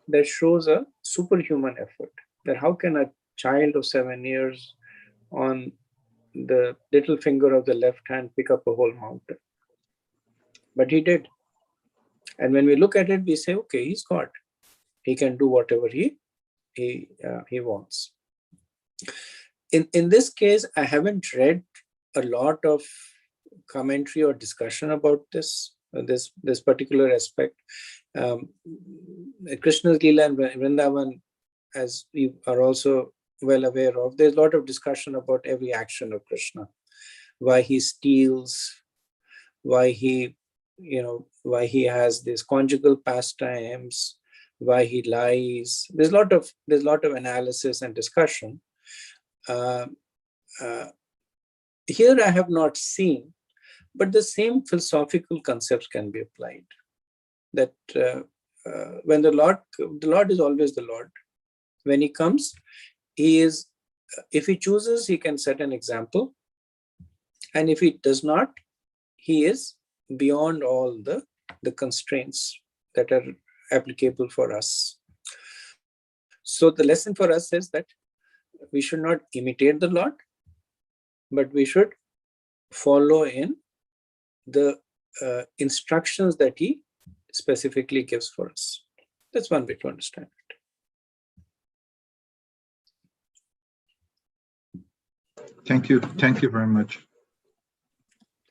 that shows a superhuman effort. That how can a child of 7 years on the little finger of the left hand pick up a whole mountain? But he did. And when we look at it, we say, okay, he's God. He can do whatever he wants. In this case, I haven't read a lot of commentary or discussion about this particular aspect. Krishna's Leela and Vrindavan, as we are also well aware of, there's a lot of discussion about every action of Krishna, why he steals, why he has these conjugal pastimes, why he lies. There's a lot of analysis and discussion. Here I have not seen, but the same philosophical concepts can be applied. That when the Lord is always the Lord. When he comes, he is. If he chooses, he can set an example, and if he does not, he is beyond all the constraints that are applicable for us. So the lesson for us is that we should not imitate the Lord, but we should follow in the instructions that he specifically gives for us. That's one way to understand it. Thank you. Thank you very much.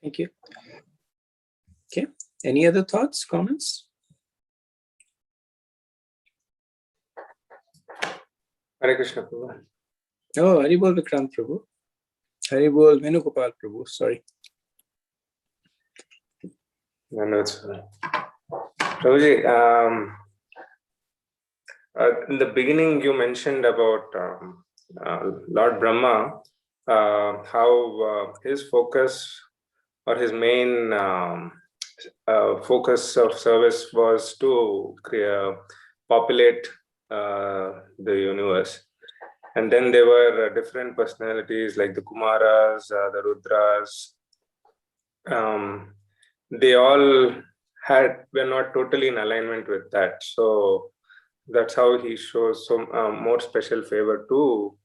Thank you. Okay. Any other thoughts, comments? Hare Krishna Prabhu. Oh, Haribol Vikrant Prabhu. Haribol Venugopal Prabhu. Sorry. No, it's fine. Prabhuji, in the beginning you mentioned about Lord Brahma, how his focus or his main focus of service was to populate the universe. And then there were different personalities like the Kumaras, the Rudras. They all were not totally in alignment with that. So that's how he shows some more special favor to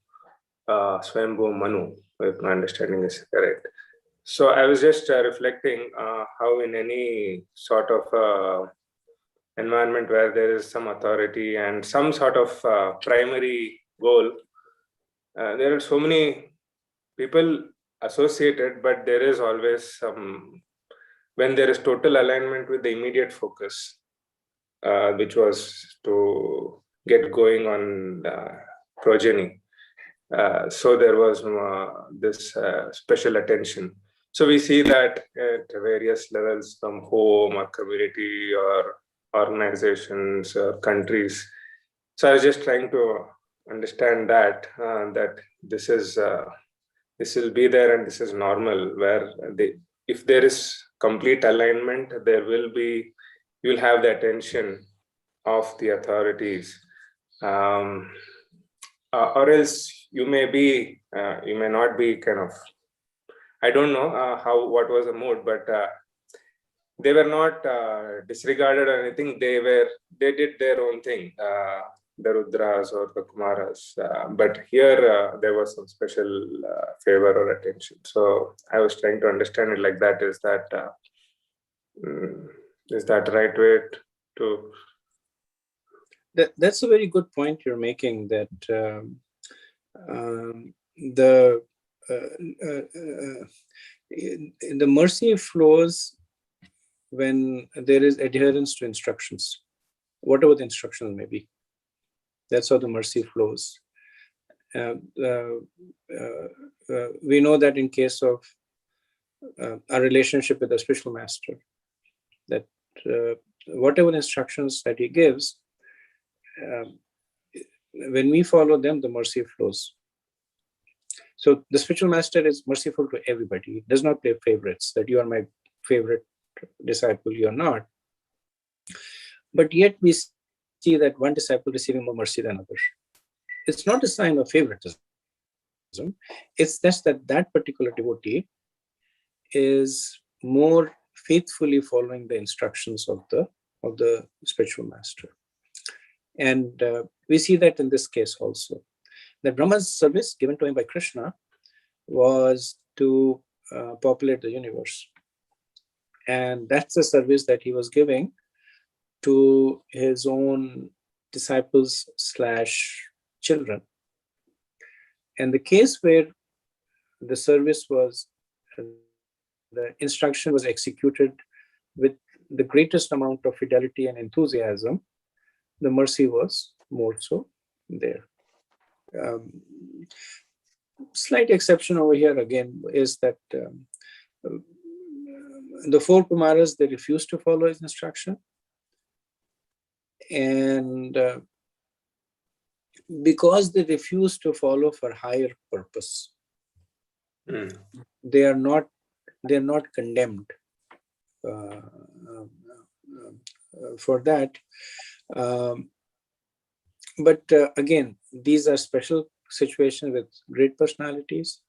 Swayambhu Manu, if my understanding is correct. So I was just reflecting how in any sort of environment where there is some authority and some sort of primary goal, there are so many people associated, but there is always some, when there is total alignment with the immediate focus, which was to get going on progeny. So there was this special attention. So we see that at various levels, from home or community or organizations or countries. So I was just trying to understand that this will be there and this is normal, where if there is complete alignment, you'll have the attention of the authorities, or else you may not be kind of, I don't know what was the mood, but they were not disregarded or anything. They did their own thing, the Rudras or the Kumaras, but here there was some special favor or attention. So I was trying to understand it like that. Is that right way to? That's a very good point you're making, that the mercy flows when there is adherence to instructions, whatever the instructions may be. That's how the mercy flows. We know that in case of our relationship with the spiritual master, that whatever instructions that he gives, when we follow them, the mercy flows. So the spiritual master is merciful to everybody. He does not play favorites, that you are my favorite disciple, you are not. But yet we see that one disciple receiving more mercy than others. It's not a sign of favoritism. It's just that that particular devotee is more faithfully following the instructions of the spiritual master. And we see that in this case also. That Brahma's service given to him by Krishna was to populate the universe. And that's the service that he was giving to his own disciples / children. And the case where the service was, the instruction was executed with the greatest amount of fidelity and enthusiasm, the mercy was more so there. Slight exception over here again is that the 4 Kumaras, they refused to follow his instruction. And because they refused to follow for higher purpose, they are not condemned for that. But again, these are special situations with great personalities.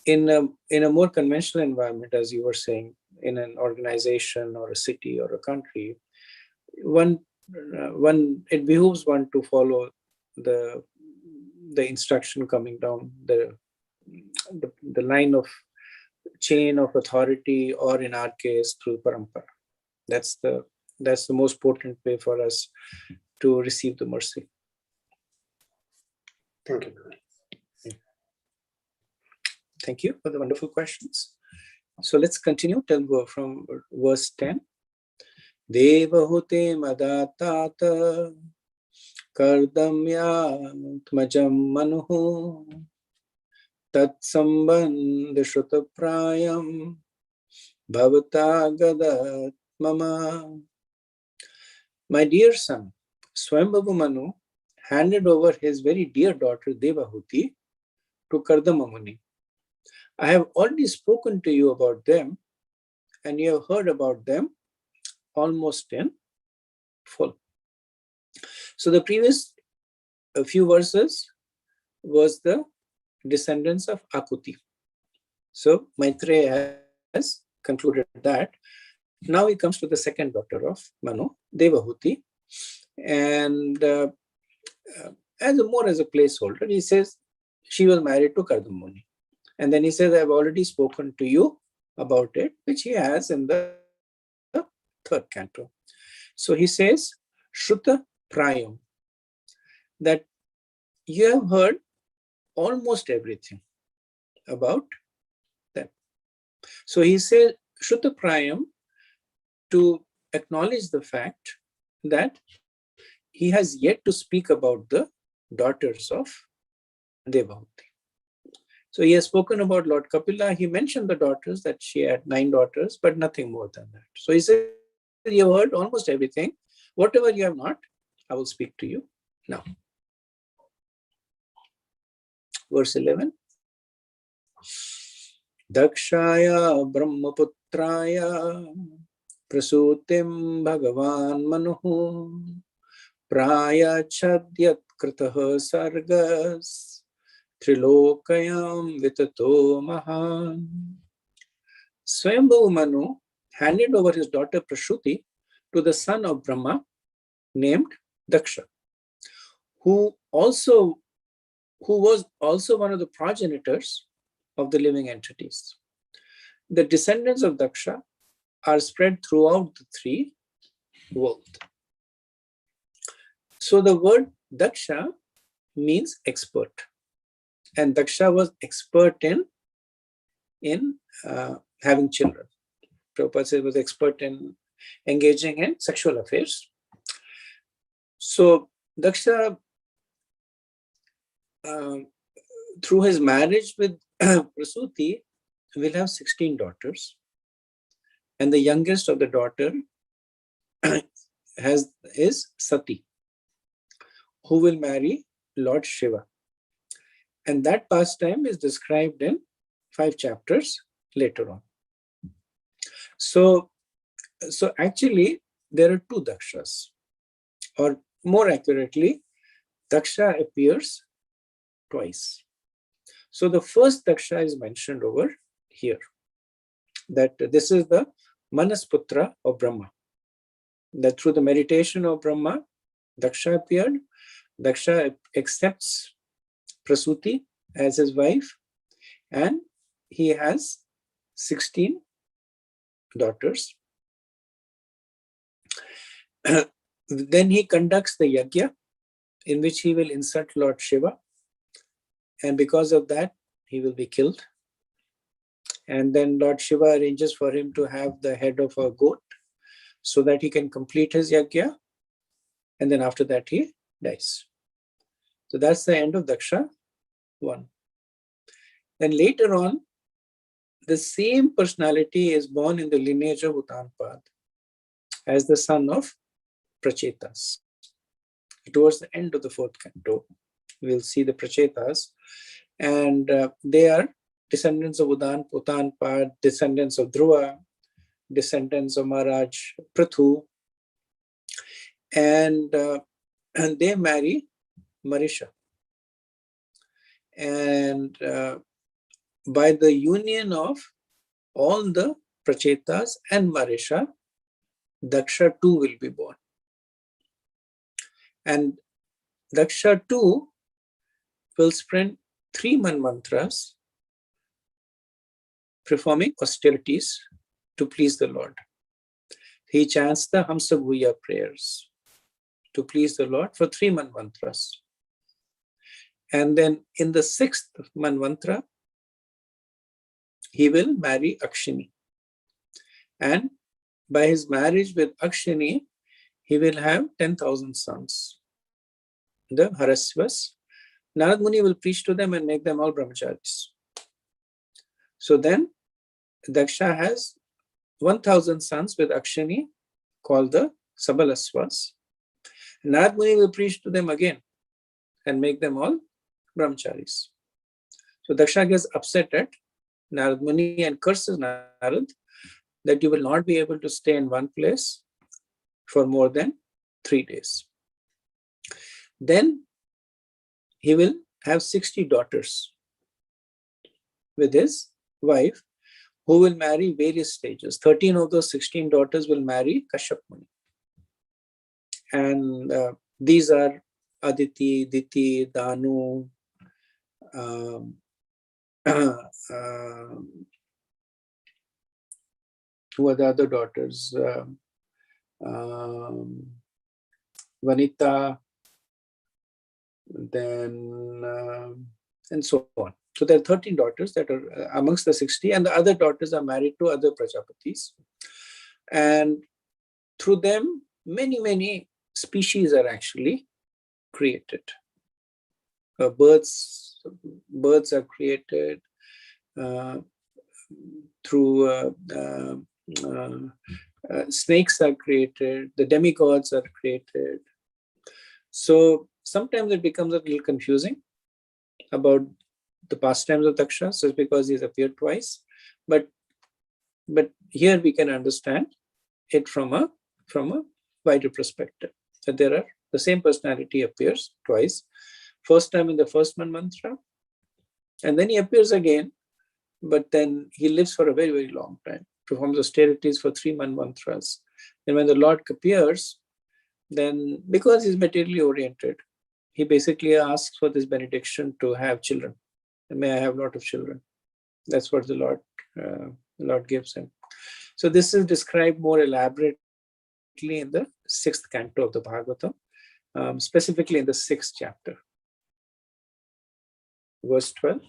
In a more conventional environment, as you were saying, in an organization or a city or a country, it behooves one to follow the instruction coming down the line of chain of authority, or in our case through parampara. That's the most potent way for us to receive the mercy. Thank you. Thank you for the wonderful questions. So let's continue from verse 10. Devahute madatata kardamya tmajam manuhu tat sambandh shrutta prayam bhavata gadat mama. My dear son, Swayambhavu Manu handed over his very dear daughter Devahuti to Kardama Muni. I have already spoken to you about them, and you have heard about them almost in full. So the previous few verses was the descendants of Akuti. So Maitreya has concluded that. Now he comes to the second daughter of Manu, Devahuti, and as a placeholder, he says she was married to Kardama Muni. And then he says, I have already spoken to you about it, which he has in the 3rd canto. So he says, Shrutta Prayam, that you have heard almost everything about them. So he says, Shrutta Prayam, to acknowledge the fact that he has yet to speak about the daughters of Devahuti. So he has spoken about Lord Kapila. He mentioned the daughters, that she had 9 daughters, but nothing more than that. So he said, you have heard almost everything. Whatever you have not, I will speak to you now. Verse 11. Dakshaya Brahmaputraya Prasutim Bhagavan Manuhu Praya Chadyat Kritaha Sargas Trilokayam Vitato Mahan. Swayambhavu Manu handed over his daughter Prasuti to the son of Brahma named Daksha, who was also one of the progenitors of the living entities. The descendants of Daksha are spread throughout the 3 worlds. So the word Daksha means expert. And Daksha was expert in having children. Prabhupada said he was expert in engaging in sexual affairs. So Daksha, through his marriage with Prasuti, will have 16 daughters. And the youngest of the daughter is Sati. who will marry Lord Shiva. And that pastime is described in 5 chapters later on. So actually, there are 2 Dakshas, or more accurately, Daksha appears twice. So the first Daksha is mentioned over here, that this is the Manasputra of Brahma, that through the meditation of Brahma, Daksha appeared. Daksha accepts Prasuti as his wife, and he has 16 daughters. Then he conducts the Yagya, in which he will insult Lord Shiva, and because of that, he will be killed. And then Lord Shiva arranges for him to have the head of a goat so that he can complete his Yagya, and then after that he dies. So that's the end of Daksha 1. Then later on, the same personality is born in the lineage of Uttanpad as the son of Prachaitas. Towards the end of the 4th canto, we'll see the Prachaitas, and they are descendants of Uttanpad, descendants of Dhruva, descendants of Maharaj Prithu, and they marry Marisha. And by the union of all the Prachaitas and Marisha, Daksha too will be born. And Daksha too will spend 3 manvantras performing austerities to please the Lord. He chants the Hamsa Bhuya prayers to please the Lord for 3 manvantras. And then in the 6th manvantra, he will marry Akshini. And by his marriage with Akshini, he will have 10,000 sons, the Harasvas. Narad Muni will preach to them and make them all brahmacharis. So then Daksha has 1,000 sons with Akshini, called the Sabalasvas. Narad Muni will preach to them again and make them all brahmacharis. So Daksha gets upset at Narad Muni and curses Narad that you will not be able to stay in one place for more than 3 days. Then he will have 60 daughters with his wife, who will marry various stages. 13 of those 16 daughters will marry Kashyap Muni. And these are Aditi, Diti, Danu, who are the other daughters? Vanita, then and so on. So there are 13 daughters that are amongst the 60, and the other daughters are married to other Prajapatis. And through them, many species are actually created. Birds are created through snakes are created, the demigods are created. So sometimes it becomes a little confusing about the pastimes of Daksha, just because he's appeared twice. But here we can understand it from a wider perspective, that there are the same personality appears twice. First time in the first mantra, and then he appears again, but then he lives for a very long time, performs austerities for 3 mantras. And when the Lord appears, then because he's materially oriented, he basically asks for this benediction to have children. And may I have a lot of children. That's what the Lord gives him. So this is described more elaborately in the 6th canto of the Bhagavatam, specifically in the 6th chapter. Verse 12.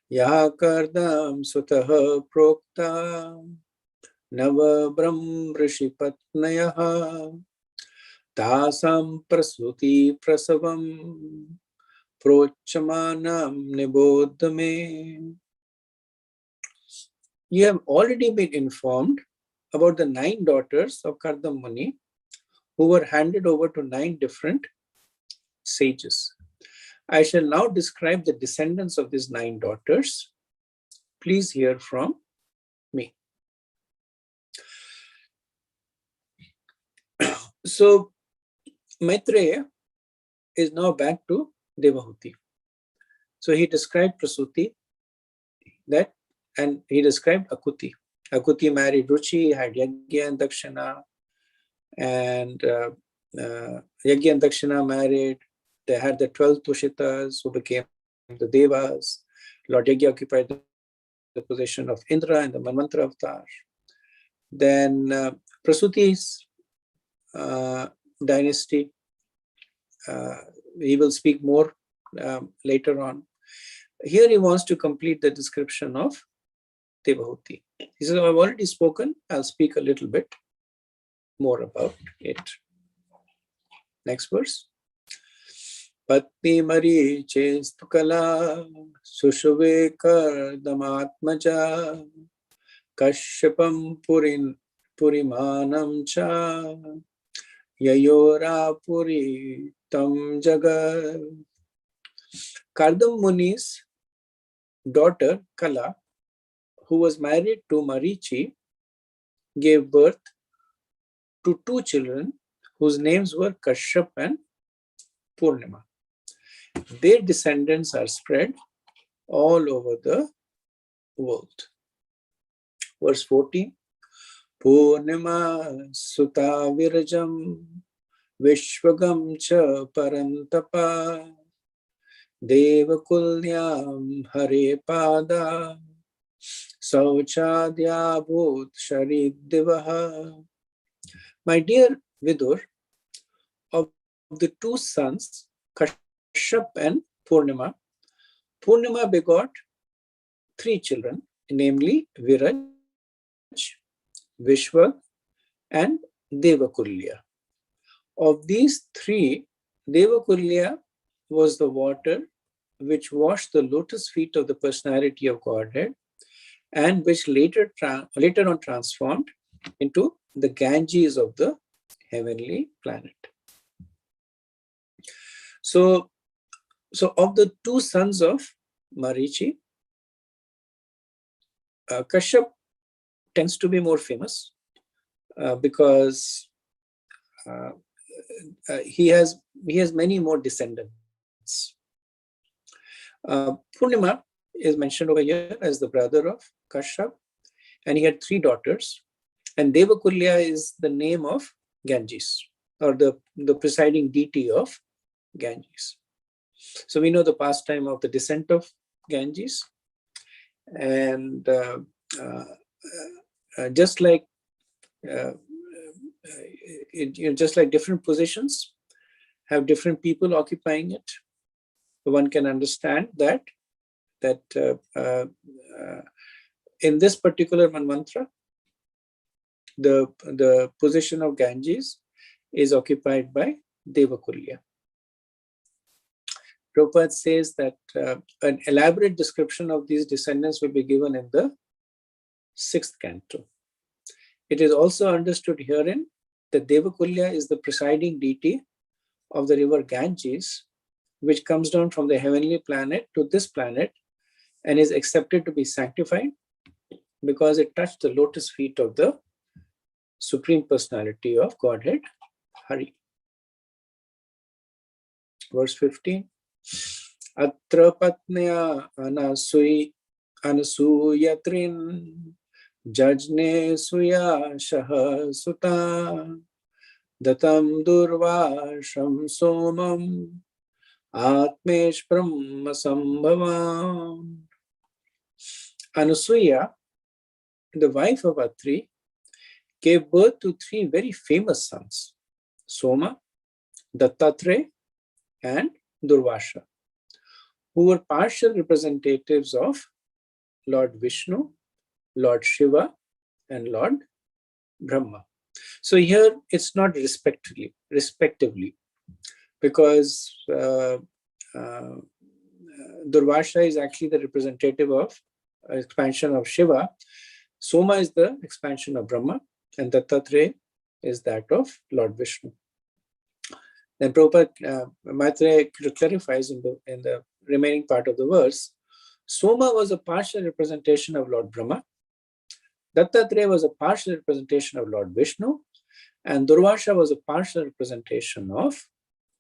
Ya kardam sutaha prokta nava brahm rishipatnayaha tasam prasuti prasavam prochamanam nibodhame. You have already been informed about the 9 daughters of Kardam Muni, who were handed over to 9 different sages. I shall now describe the descendants of these 9 daughters. Please hear from me. So Maitreya is now back to Devahuti. So he described Prasuti, and he described Akuti. Akuti married Ruchi, had Yagya and Dakshina, and Yagya and Dakshina married. They had the 12 Tushitas who became the Devas. Lord Yagya occupied the position of Indra in the Manvantara avatar. Then Prasuti's dynasty, he will speak more later on. Here he wants to complete the description of Devahuti. He says, I've already spoken, I'll speak a little bit more about it. Next verse. Patni Mari Chestukala Sushuve Kardamatmaja Kashyapam Purimanam Cha Yayora Puri Tam Jagar. Kardam Muni's daughter Kala, who was married to Marichi, gave birth to 2 children whose names were Kashyap and Purnima. Their descendants are spread all over the world. Verse 14. Purnima Suta Virajam Vishwagam Cha Parantapa Devakulyam Hare Pada Sauchadya Bhut Shariddivaha. My dear Vidur, of the 2 sons, Kashyap and Purnima, Purnima begot 3 children, namely Viraj, Vishwa, and Devakulya. Of these 3, Devakulya was the water which washed the lotus feet of the personality of Godhead, and which later on transformed into the Ganges of the heavenly planet. So of the 2 sons of Marichi, Kashyap tends to be more famous because he has many more descendants. Purnima is mentioned over here as the brother of Kashyap, and he had 3 daughters. And Devakulya is the name of Ganges, or the presiding deity of Ganges. So we know the pastime of the descent of Ganges, and just like different positions have different people occupying it, one can understand that in this particular manvantara, the position of Ganges is occupied by Devakulya. Prabhupada says that an elaborate description of these descendants will be given in the 6th canto. It is also understood herein that Devakulya is the presiding deity of the river Ganges, which comes down from the heavenly planet to this planet and is accepted to be sanctified because it touched the lotus feet of the Supreme Personality of Godhead, Hari. Verse 15. Atra patnya anasuyatrin jajne suya shaha suta datam durvasham somam atmesh brahma sambhavam. Anasuya, the wife of Atri, gave birth to 3 very famous sons, Soma, Dattatreya, and Durvasha, who were partial representatives of Lord Vishnu, Lord Shiva, and Lord Brahma. So here it's not respectively, because Durvasha is actually the representative of expansion of Shiva, Soma is the expansion of Brahma, and Dattatreya is that of Lord Vishnu. Then Prabhupada Maitreya clarifies in the remaining part of the verse, Soma was a partial representation of Lord Brahma, Dattatreya was a partial representation of Lord Vishnu, and Durvasha was a partial representation of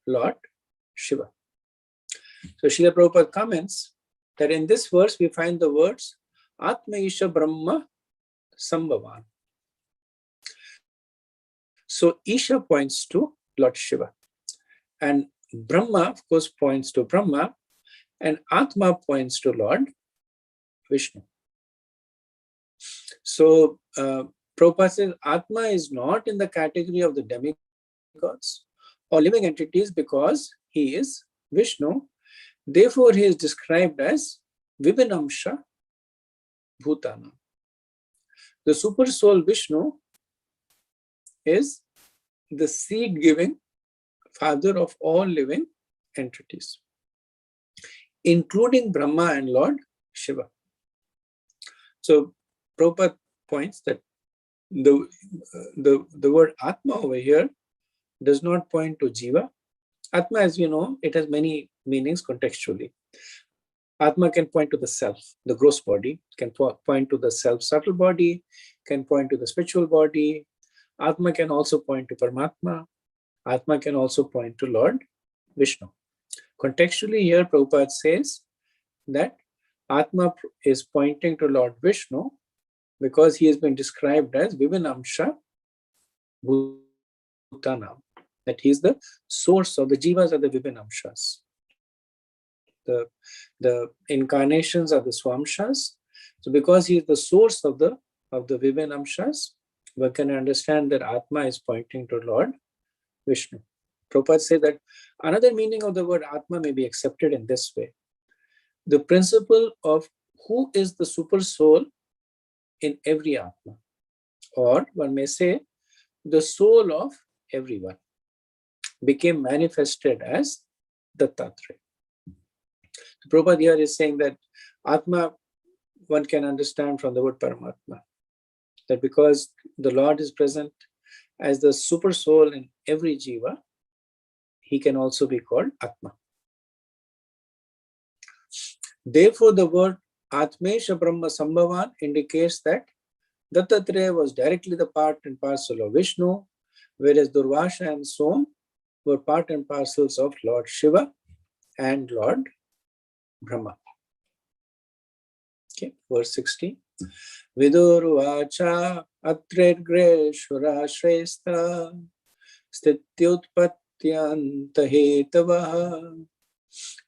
Lord Shiva. So Srila Prabhupada comments that in this verse we find the words Atma Isha Brahma Sambhavan. So Isha points to Lord Shiva, and Brahma, of course, points to Brahma, and Atma points to Lord Vishnu. So Prabhupada says Atma is not in the category of the demigods or living entities because he is Vishnu. Therefore, he is described as Vibhinamsha Bhutana. The super soul Vishnu is the seed-giving father of all living entities, including Brahma and Lord Shiva. So Prabhupada points that the word Atma over here does not point to Jiva. Atma, as you know, it has many meanings contextually. Atma can point to the self, the gross body, can point to the self-subtle body, can point to the spiritual body. Atma can also point to Paramatma. Atma can also point to Lord Vishnu. Contextually here, Prabhupada says that Atma is pointing to Lord Vishnu because he has been described as Vibhinamsha Bhutana, that he is the source of the jivas, are the Vibhinamshas. The incarnations are the Swamshas. So because he is the source of the Vibhinamshas, one can understand that Atma is pointing to Lord Vishnu. Prabhupada says that another meaning of the word Atma may be accepted in this way. The principle of who is the super soul in every Atma, or one may say the soul of everyone, became manifested as Dattatreya. Prabhupada here is saying that Atma, one can understand from the word Paramatma, that because the Lord is present as the super soul in every jiva, he can also be called Atma. Therefore, the word Atmesha Brahma Sambhavan indicates that Dattatreya was directly the part and parcel of Vishnu, whereas Durvasha and Som were part and parcels of Lord Shiva and Lord Brahma. Okay, verse 16. Vidurvacha atredgreshvara shrestha stityutpatyantahetaha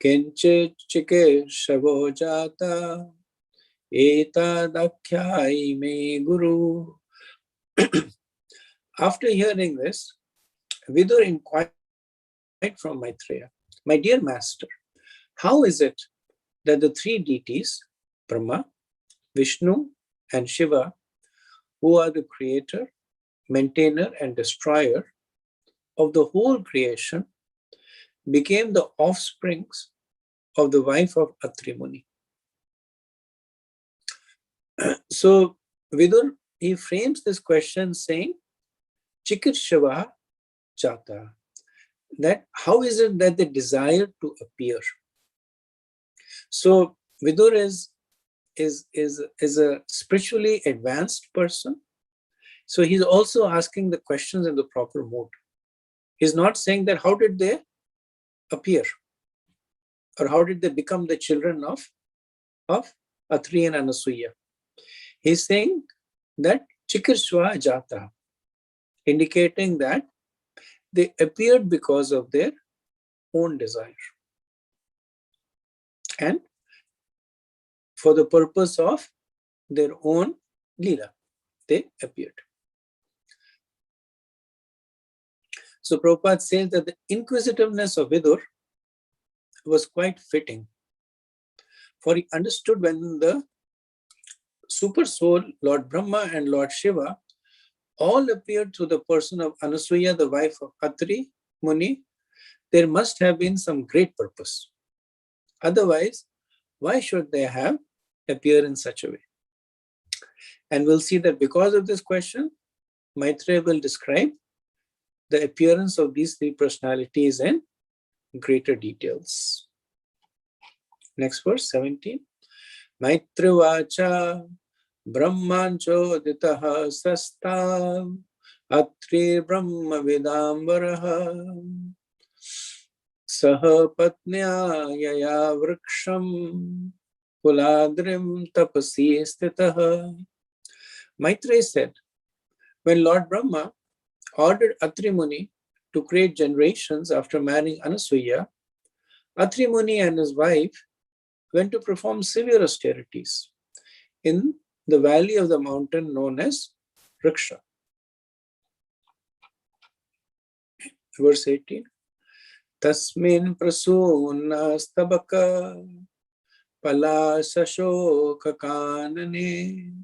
kinche chike shavo jata etadakhyai me guru. After hearing this, Vidur inquired from Maitreya, my dear master, how is it that the three deities, Brahma, Vishnu, and Shiva, who are the creator, maintainer, and destroyer of the whole creation, became the offsprings of the wife of Atri Muni? So Vidur, he frames this question saying, Chikitshava Jata, that how is it that they desire to appear? So Vidur is a spiritually advanced person. So he's also asking the questions in the proper mood. He's not saying that how did they appear, or how did they become the children of Atri and Anasuya. He's saying that Chikirshva Jata, indicating that they appeared because of their own desire and for the purpose of their own lila, they appeared. So Prabhupada says that the inquisitiveness of Vidur was quite fitting, for he understood when the super soul, Lord Brahma and Lord Shiva, all appeared through the person of Anasuya, the wife of Atri Muni, there must have been some great purpose. Otherwise, why should they have appeared in such a way? And we'll see that because of this question, Maitreya will describe the appearance of these three personalities in greater details. Next verse, 17. Maitrivacha Brahmancho ditaha sasta Atri Brahma Vidambaraha Saha Patnya Yaya Vriksham Kuladrim Tapasi Stitaha. Maitreya said, when Lord Brahma ordered Atri Muni to create generations after marrying Anasuya, Atri Muni and his wife went to perform severe austerities in the valley of the mountain known as Vriksha. Verse 18. Tasmin prasunna stabaka palasashoka kanane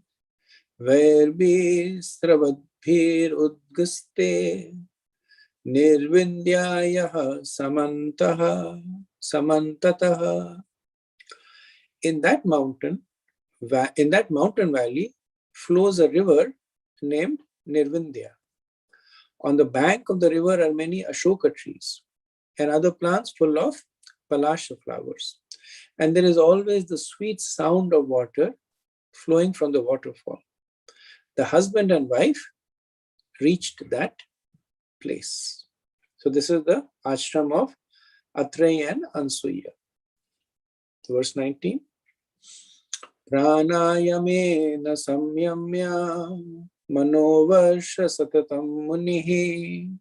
Vairbi sravadbhir udgaste nirvindyayaha samantataha. In that mountain valley flows a river named Nirvindya. On the bank of the river are many Ashoka trees and other plants full of palasha flowers. And there is always the sweet sound of water flowing from the waterfall. The husband and wife reached that place. So this is the ashram of Atreya and Ansuya. Verse 19. Pranayamena samyamya manovarsha satatam munihi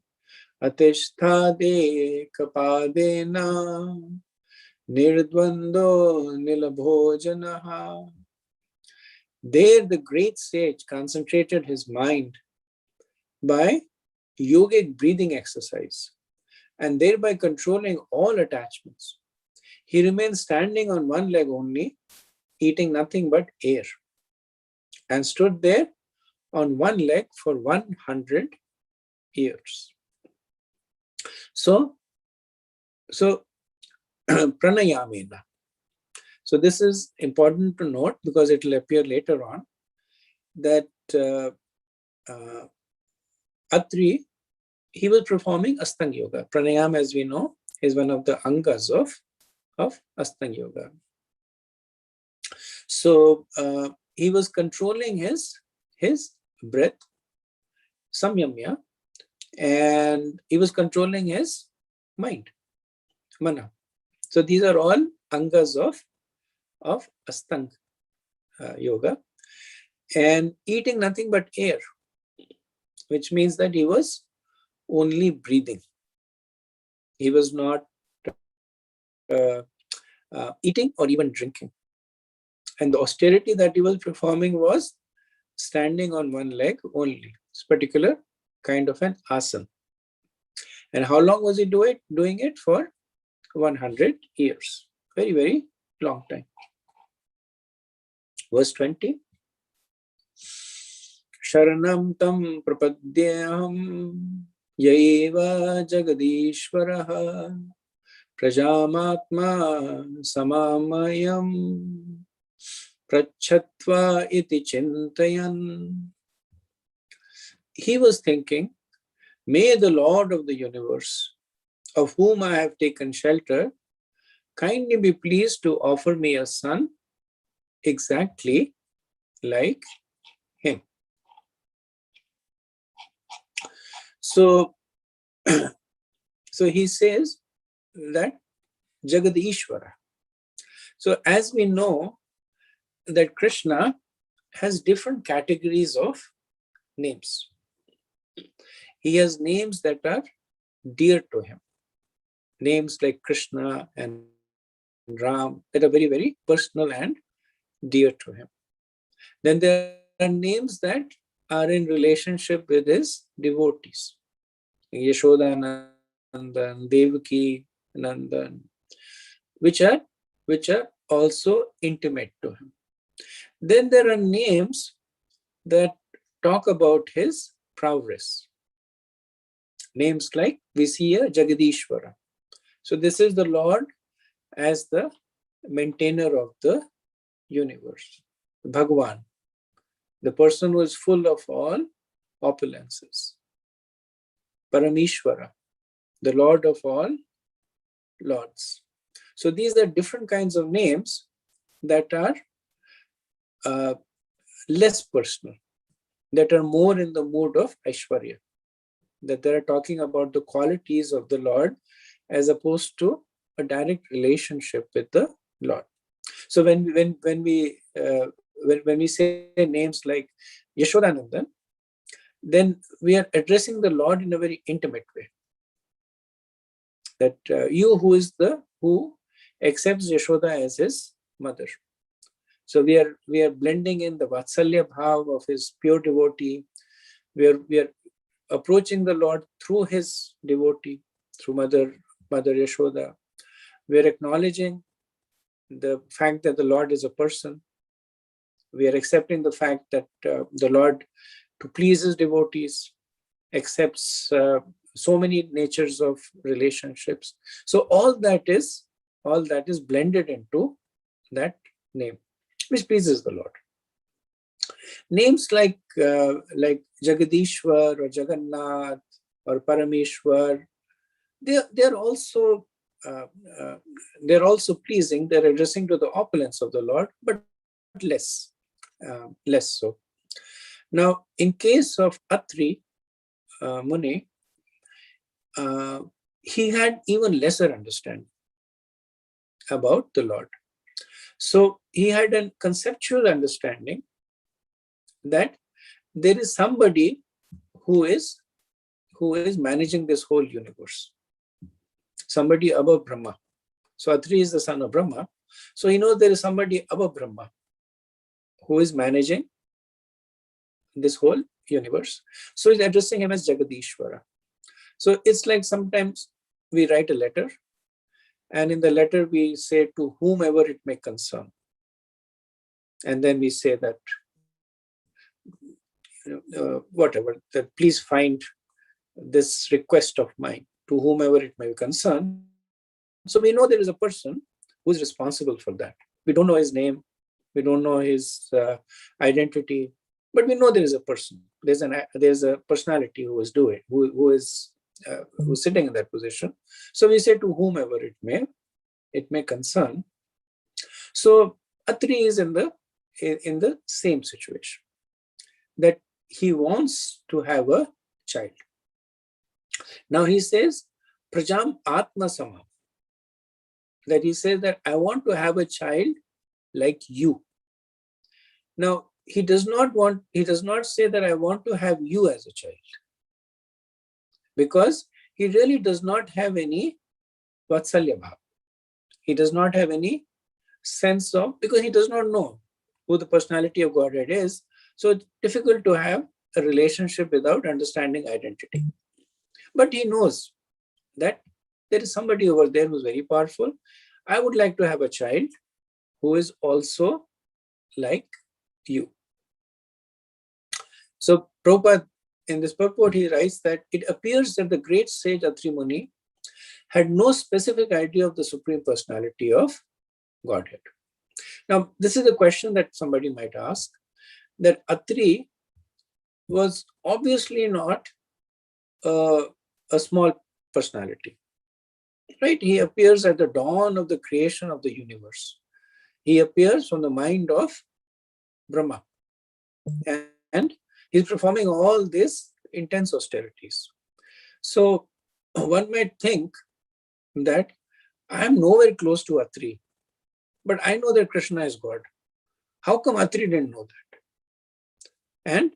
atishthade kapadena nirdvando nilabhojanaha. There the great sage concentrated his mind by yogic breathing exercise and thereby controlling all attachments. He remained standing on one leg only, eating nothing but air, and stood there on one leg for 100 years. So pranayamena. So this is important to note because it will appear later on that Atri, he was performing Astanga Yoga. Pranayama, as we know, is one of the angas of Astanga Yoga. So he was controlling his breath, samyamya, and he was controlling his mind, mana. So these are all angas of Astanga Yoga, and eating nothing but air, which means that he was only breathing. He was not eating or even drinking. And the austerity that he was performing was standing on one leg only. It's particular kind of an asana. And how long was he doing it? For 100 years. Very, very long time. Verse 20. Sharanam tam prapadyaham yaiva jagadishvaraha prajamatma samamayam prachatva iti chintayan. He was thinking, may the Lord of the universe, of whom I have taken shelter, kindly be pleased to offer me a son exactly like him. So he says that Jagadishvara. So as we know that Krishna has different categories of names. He has names that are dear to him. Names like Krishna and Ram that are very, very personal and dear to him. Then there are names that are in relationship with his devotees. Yashoda Nandan, Devaki Nandan, which are also intimate to him. Then there are names that talk about his prowess. Names like Visya Jagadishvara. So this is the Lord as the maintainer of the universe. Bhagwan, the person who is full of all opulences. Parameshwara, the Lord of all lords. So these are different kinds of names that are less personal, that are more in the mood of Aishwarya, that they are talking about the qualities of the Lord as opposed to a direct relationship with the Lord. So when we say names like Yashodanandan, then we are addressing the Lord in a very intimate way. That you who accepts Yashoda as his mother. So we are blending in the Vatsalya Bhav of his pure devotee. We are approaching the Lord through his devotee, through Mother Yashoda. We are acknowledging the fact that the Lord is a person. We are accepting the fact that the Lord, to please his devotees, accepts so many natures of relationships. So all that is blended into that name, which pleases the Lord. Names like Jagadishwar or Jagannath or Parameshwar, they're also pleasing. They're addressing to the opulence of the Lord, but less so. Now, in case of Atri Muni, he had even lesser understanding about the Lord. So he had a conceptual understanding that there is somebody who is managing this whole universe, somebody above Brahma. So Atri is the son of Brahma. So he knows there is somebody above Brahma who is managing this whole universe. So he's addressing him as Jagadishwara. So it's like sometimes we write a letter, and in the letter we say to whomever it may concern. And then we say that, whatever, that please find this request of mine to whomever it may concern. So we know there is a person who is responsible for that. We don't know his name. We don't know his identity, but we know there is a person. There's a personality who is doing, who's sitting in that position. So we say to whomever it may concern. So Atri is in the same situation, that he wants to have a child. Now he says Prajam Atma Samam, that he says that I want to have a child like you. Now he does not say that I want to have you as a child, because he really does not have any Vatsalya Bhav. He does not have any sense of, because he does not know who the personality of Godhead is. So it's difficult to have a relationship without understanding identity. But he knows that there is somebody over there who's very powerful. I would like to have a child who is also like you. So Prabhupada, in this purport, he writes that it appears that the great sage Atri Muni had no specific idea of the Supreme Personality of Godhead. Now, this is a question that somebody might ask, that Atri was obviously not a small personality, right? He appears at the dawn of the creation of the universe. He appears from the mind of Brahma, and he's performing all these intense austerities. So one might think that I am nowhere close to Atri, but I know that Krishna is God. How come Atri didn't know that? And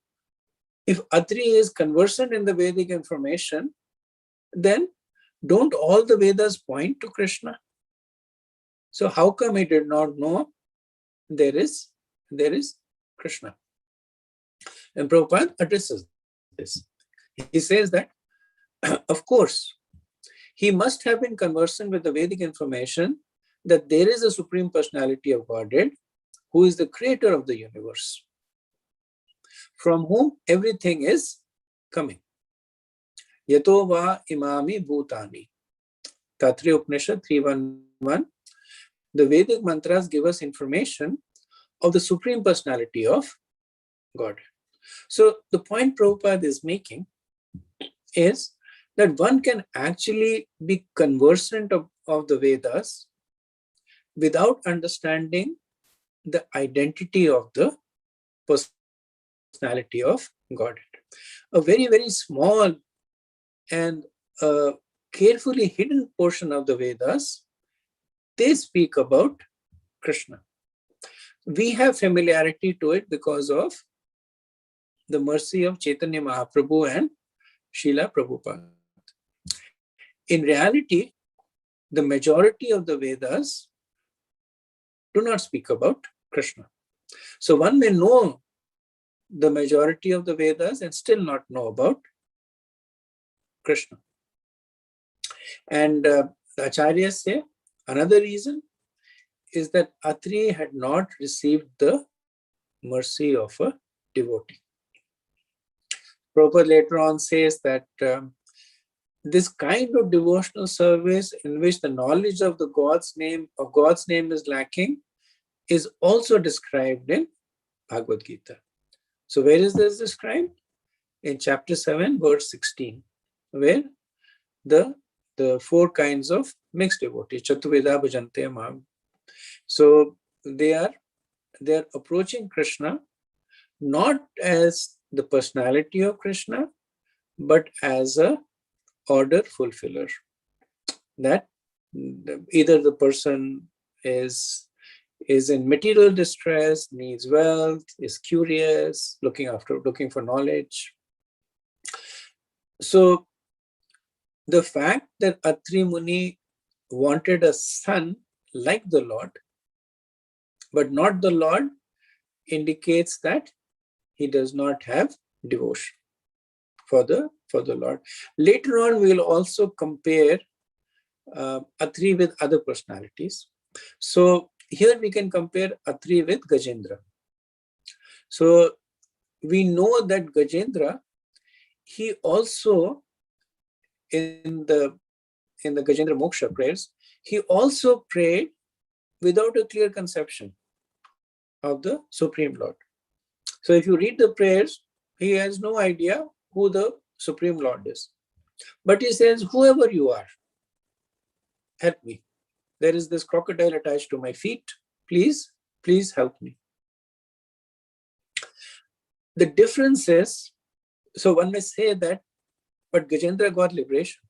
if Atri is conversant in the Vedic information, then don't all the Vedas point to Krishna? So how come he did not know there is Krishna? And Prabhupada addresses this. He says that, of course, he must have been conversant with the Vedic information that there is a Supreme Personality of Godhead who is the creator of the universe, from whom everything is coming. Yato va imami bhutani. Taittiriya Upanishad 3.1.1. The Vedic mantras give us information of the Supreme Personality of God. So the point Prabhupada is making is that one can actually be conversant of the Vedas without understanding the identity of the personality of Godhead. A very, very small and carefully hidden portion of the Vedas, they speak about Krishna. We have familiarity to it because of the mercy of Chaitanya Mahaprabhu and Srila Prabhupada. In reality, the majority of the Vedas do not speak about Krishna. So one may know the majority of the Vedas and still not know about Krishna. And the Acharyas say another reason is that Atri had not received the mercy of a devotee. Prabhupada later on says that this kind of devotional service in which the knowledge of the God's name is lacking is also described in Bhagavad Gita. So where is this described? In chapter 7, verse 16, where the four kinds of mixed devotees, Chaturveda Bhajante Mam. So they are approaching Krishna not as the personality of Krishna, but as a order fulfiller. That either the person is in material distress, needs wealth, is curious, looking for knowledge. So the fact that Atri Muni wanted a son like the Lord, but not the Lord, indicates that he does not have devotion for the Lord. Later on, we will also compare Atri with other personalities. So here we can compare Atri with Gajendra. So we know that Gajendra, he also in the Gajendra Moksha prayers, he also prayed without a clear conception of the Supreme Lord. So if you read the prayers, he has no idea who the Supreme Lord is. But he says, whoever you are, help me. There is this crocodile attached to my feet. Please help me. The difference is, so one may say that, but Gajendra got liberation.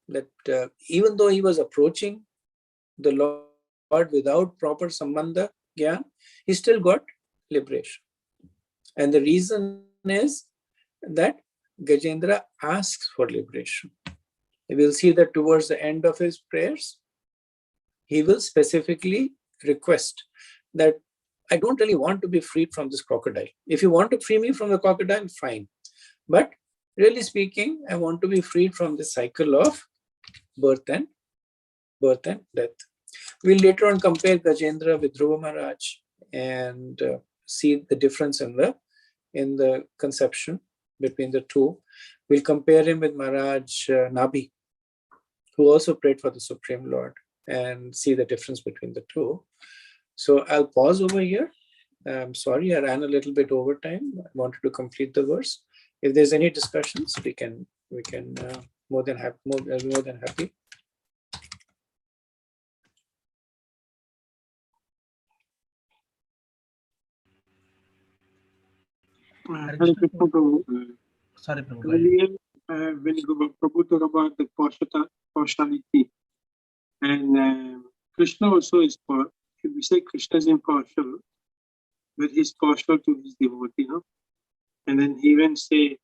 That even though he was approaching the Lord without proper sambandha gyan, he still got liberation. And the reason is that Gajendra asks for liberation. We will see that towards the end of his prayers, he will specifically request that I don't really want to be freed from this crocodile. If you want to free me from the crocodile, fine. But really speaking, I want to be freed from the cycle of birth and death. We'll later on compare Gajendra with Dhruva Maharaj and see the difference in the conception between the two. We'll compare him with Maharaj Nabhi, who also prayed for the Supreme Lord, and see the difference between the two. So I'll pause over here. I'm sorry, I ran a little bit over time. I wanted to complete the verse. If there's any discussions, we can more than happy. Sorry, Prabhu. Earlier, when Prabhu talked about the partiality, and Krishna also is partial. We say Krishna is impartial, but he's partial to his devotee, no? And then he even say,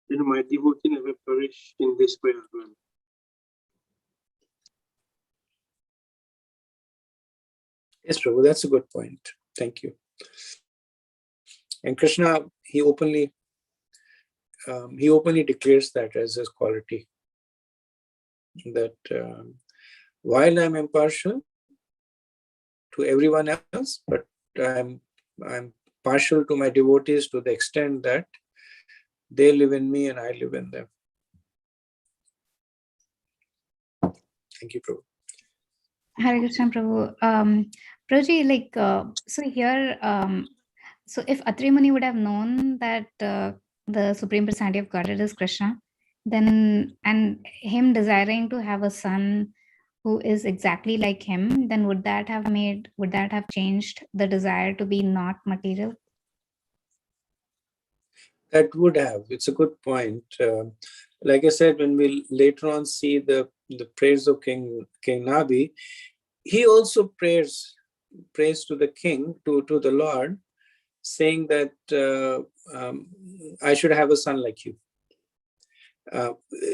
my devotee never perish in this way as well. Yes, Prabhu, that's a good point. Thank you. And Krishna, he openly declares that as his quality. That while I'm impartial to everyone else, but I'm partial to my devotees to the extent that they live in me and I live in them. Thank you, Prabhu. Hare Krishna, Prabhu. Prabhuji, so here, so if Atri Muni would have known that the Supreme Personality of Godhead is Krishna, then, and him desiring to have a son who is exactly like him, then would that have changed the desire to be not material? That would have. It's a good point. Like I said, when we later on see the praise of King Nabi, he also prays to the king, to the Lord, saying that I should have a son like you.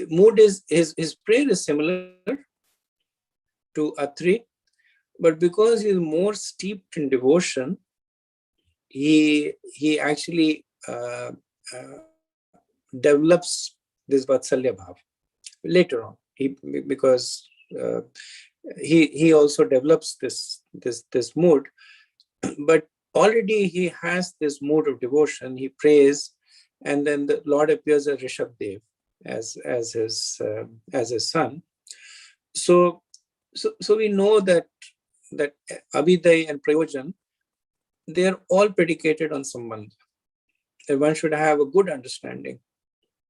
Mood is his prayer is similar to Atri, but because he's more steeped in devotion, he actually develops this Vatsalya Bhav later on. Because he also develops this mood, but already he has this mood of devotion. He prays, and then the Lord appears as Rishabdev, as his son. So we know that Abhiday and Prayojan, they are all predicated on Sambandha. And one should have a good understanding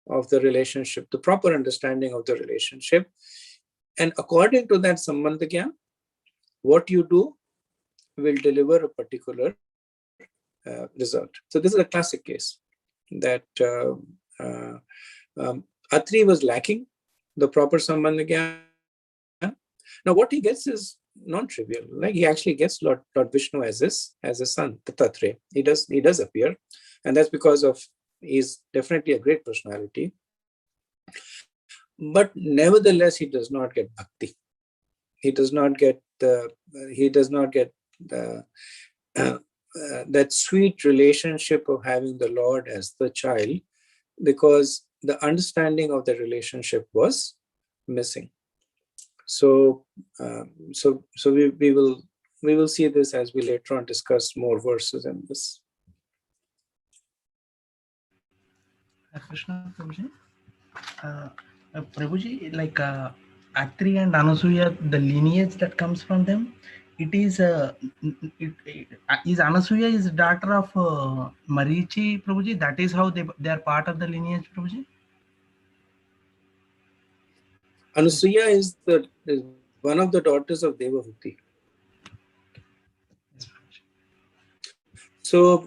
of the relationship, the proper understanding of the relationship. And according to that Sambandha Gyan, what you do will deliver a particular result. So this is a classic case that Atri was lacking the proper Sambandha Gyan. Now what he gets is non-trivial. Like he actually gets Lord Vishnu as a son, Tatatre. He does appear, and that's because of he's definitely a great personality. But nevertheless, he does not get bhakti. He does not get that sweet relationship of having the Lord as the child, because the understanding of the relationship was missing. So we will see this as we later on discuss more verses in this. Krishna Prabhuji, Prabhuji, like Atri and Anasuya, the lineage that comes from them, it is is Anasuya is daughter of Marichi, Prabhuji. That is how they are part of the lineage, Prabhuji. Anasuya is one of the daughters of Devahati. So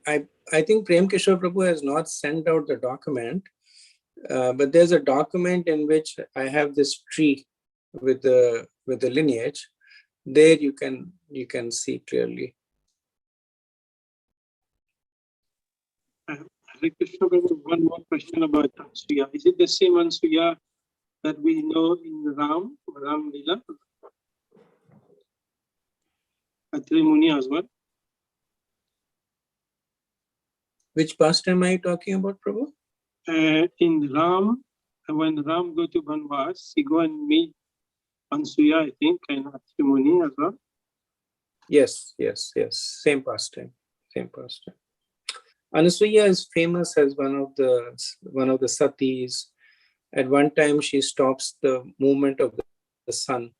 I think Prem Kishore Prabhu has not sent out the document, but there's a document in which I have this tree with the lineage. There you can see clearly. Hare Krishna Prabhu, one more question about Ansuya. Is it the same Ansuya that we know in Ram Lila? Atri Muni as well? Which pastime are you talking about, Prabhu? In Ram, when Ram go to Banvas, he go and meet Ansuya, I think, and Atri Muni as well. Yes. Same pastime. Anasuya is famous as one of the satis. At one time, she stops the movement of the sun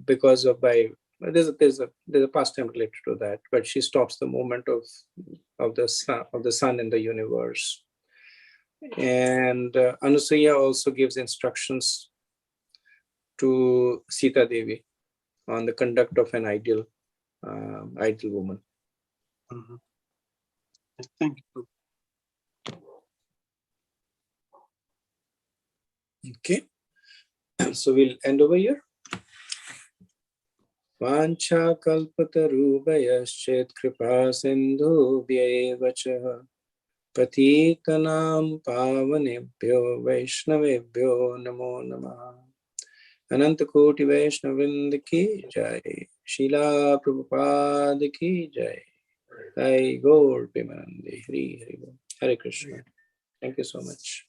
because of there's a pastime related to that, but she stops the movement of the sun in the universe. And Anasuya also gives instructions to Sita Devi on the conduct of an ideal woman. Mm-hmm. Thank you. Okay, so we'll end over here. Vancha kalpatarubhayaschet kripa sindhubhyev cha patitanam pavanebhyo vaishnavebhyo namo namah. Ananta Koti Vaishnavind ki jai, Srila Prabhupada ki jai, Jai Gaur Premanande, Hari Hari Bol. Hare Krishna. Thank you so much.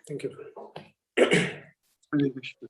Thank you. Hare Krishna.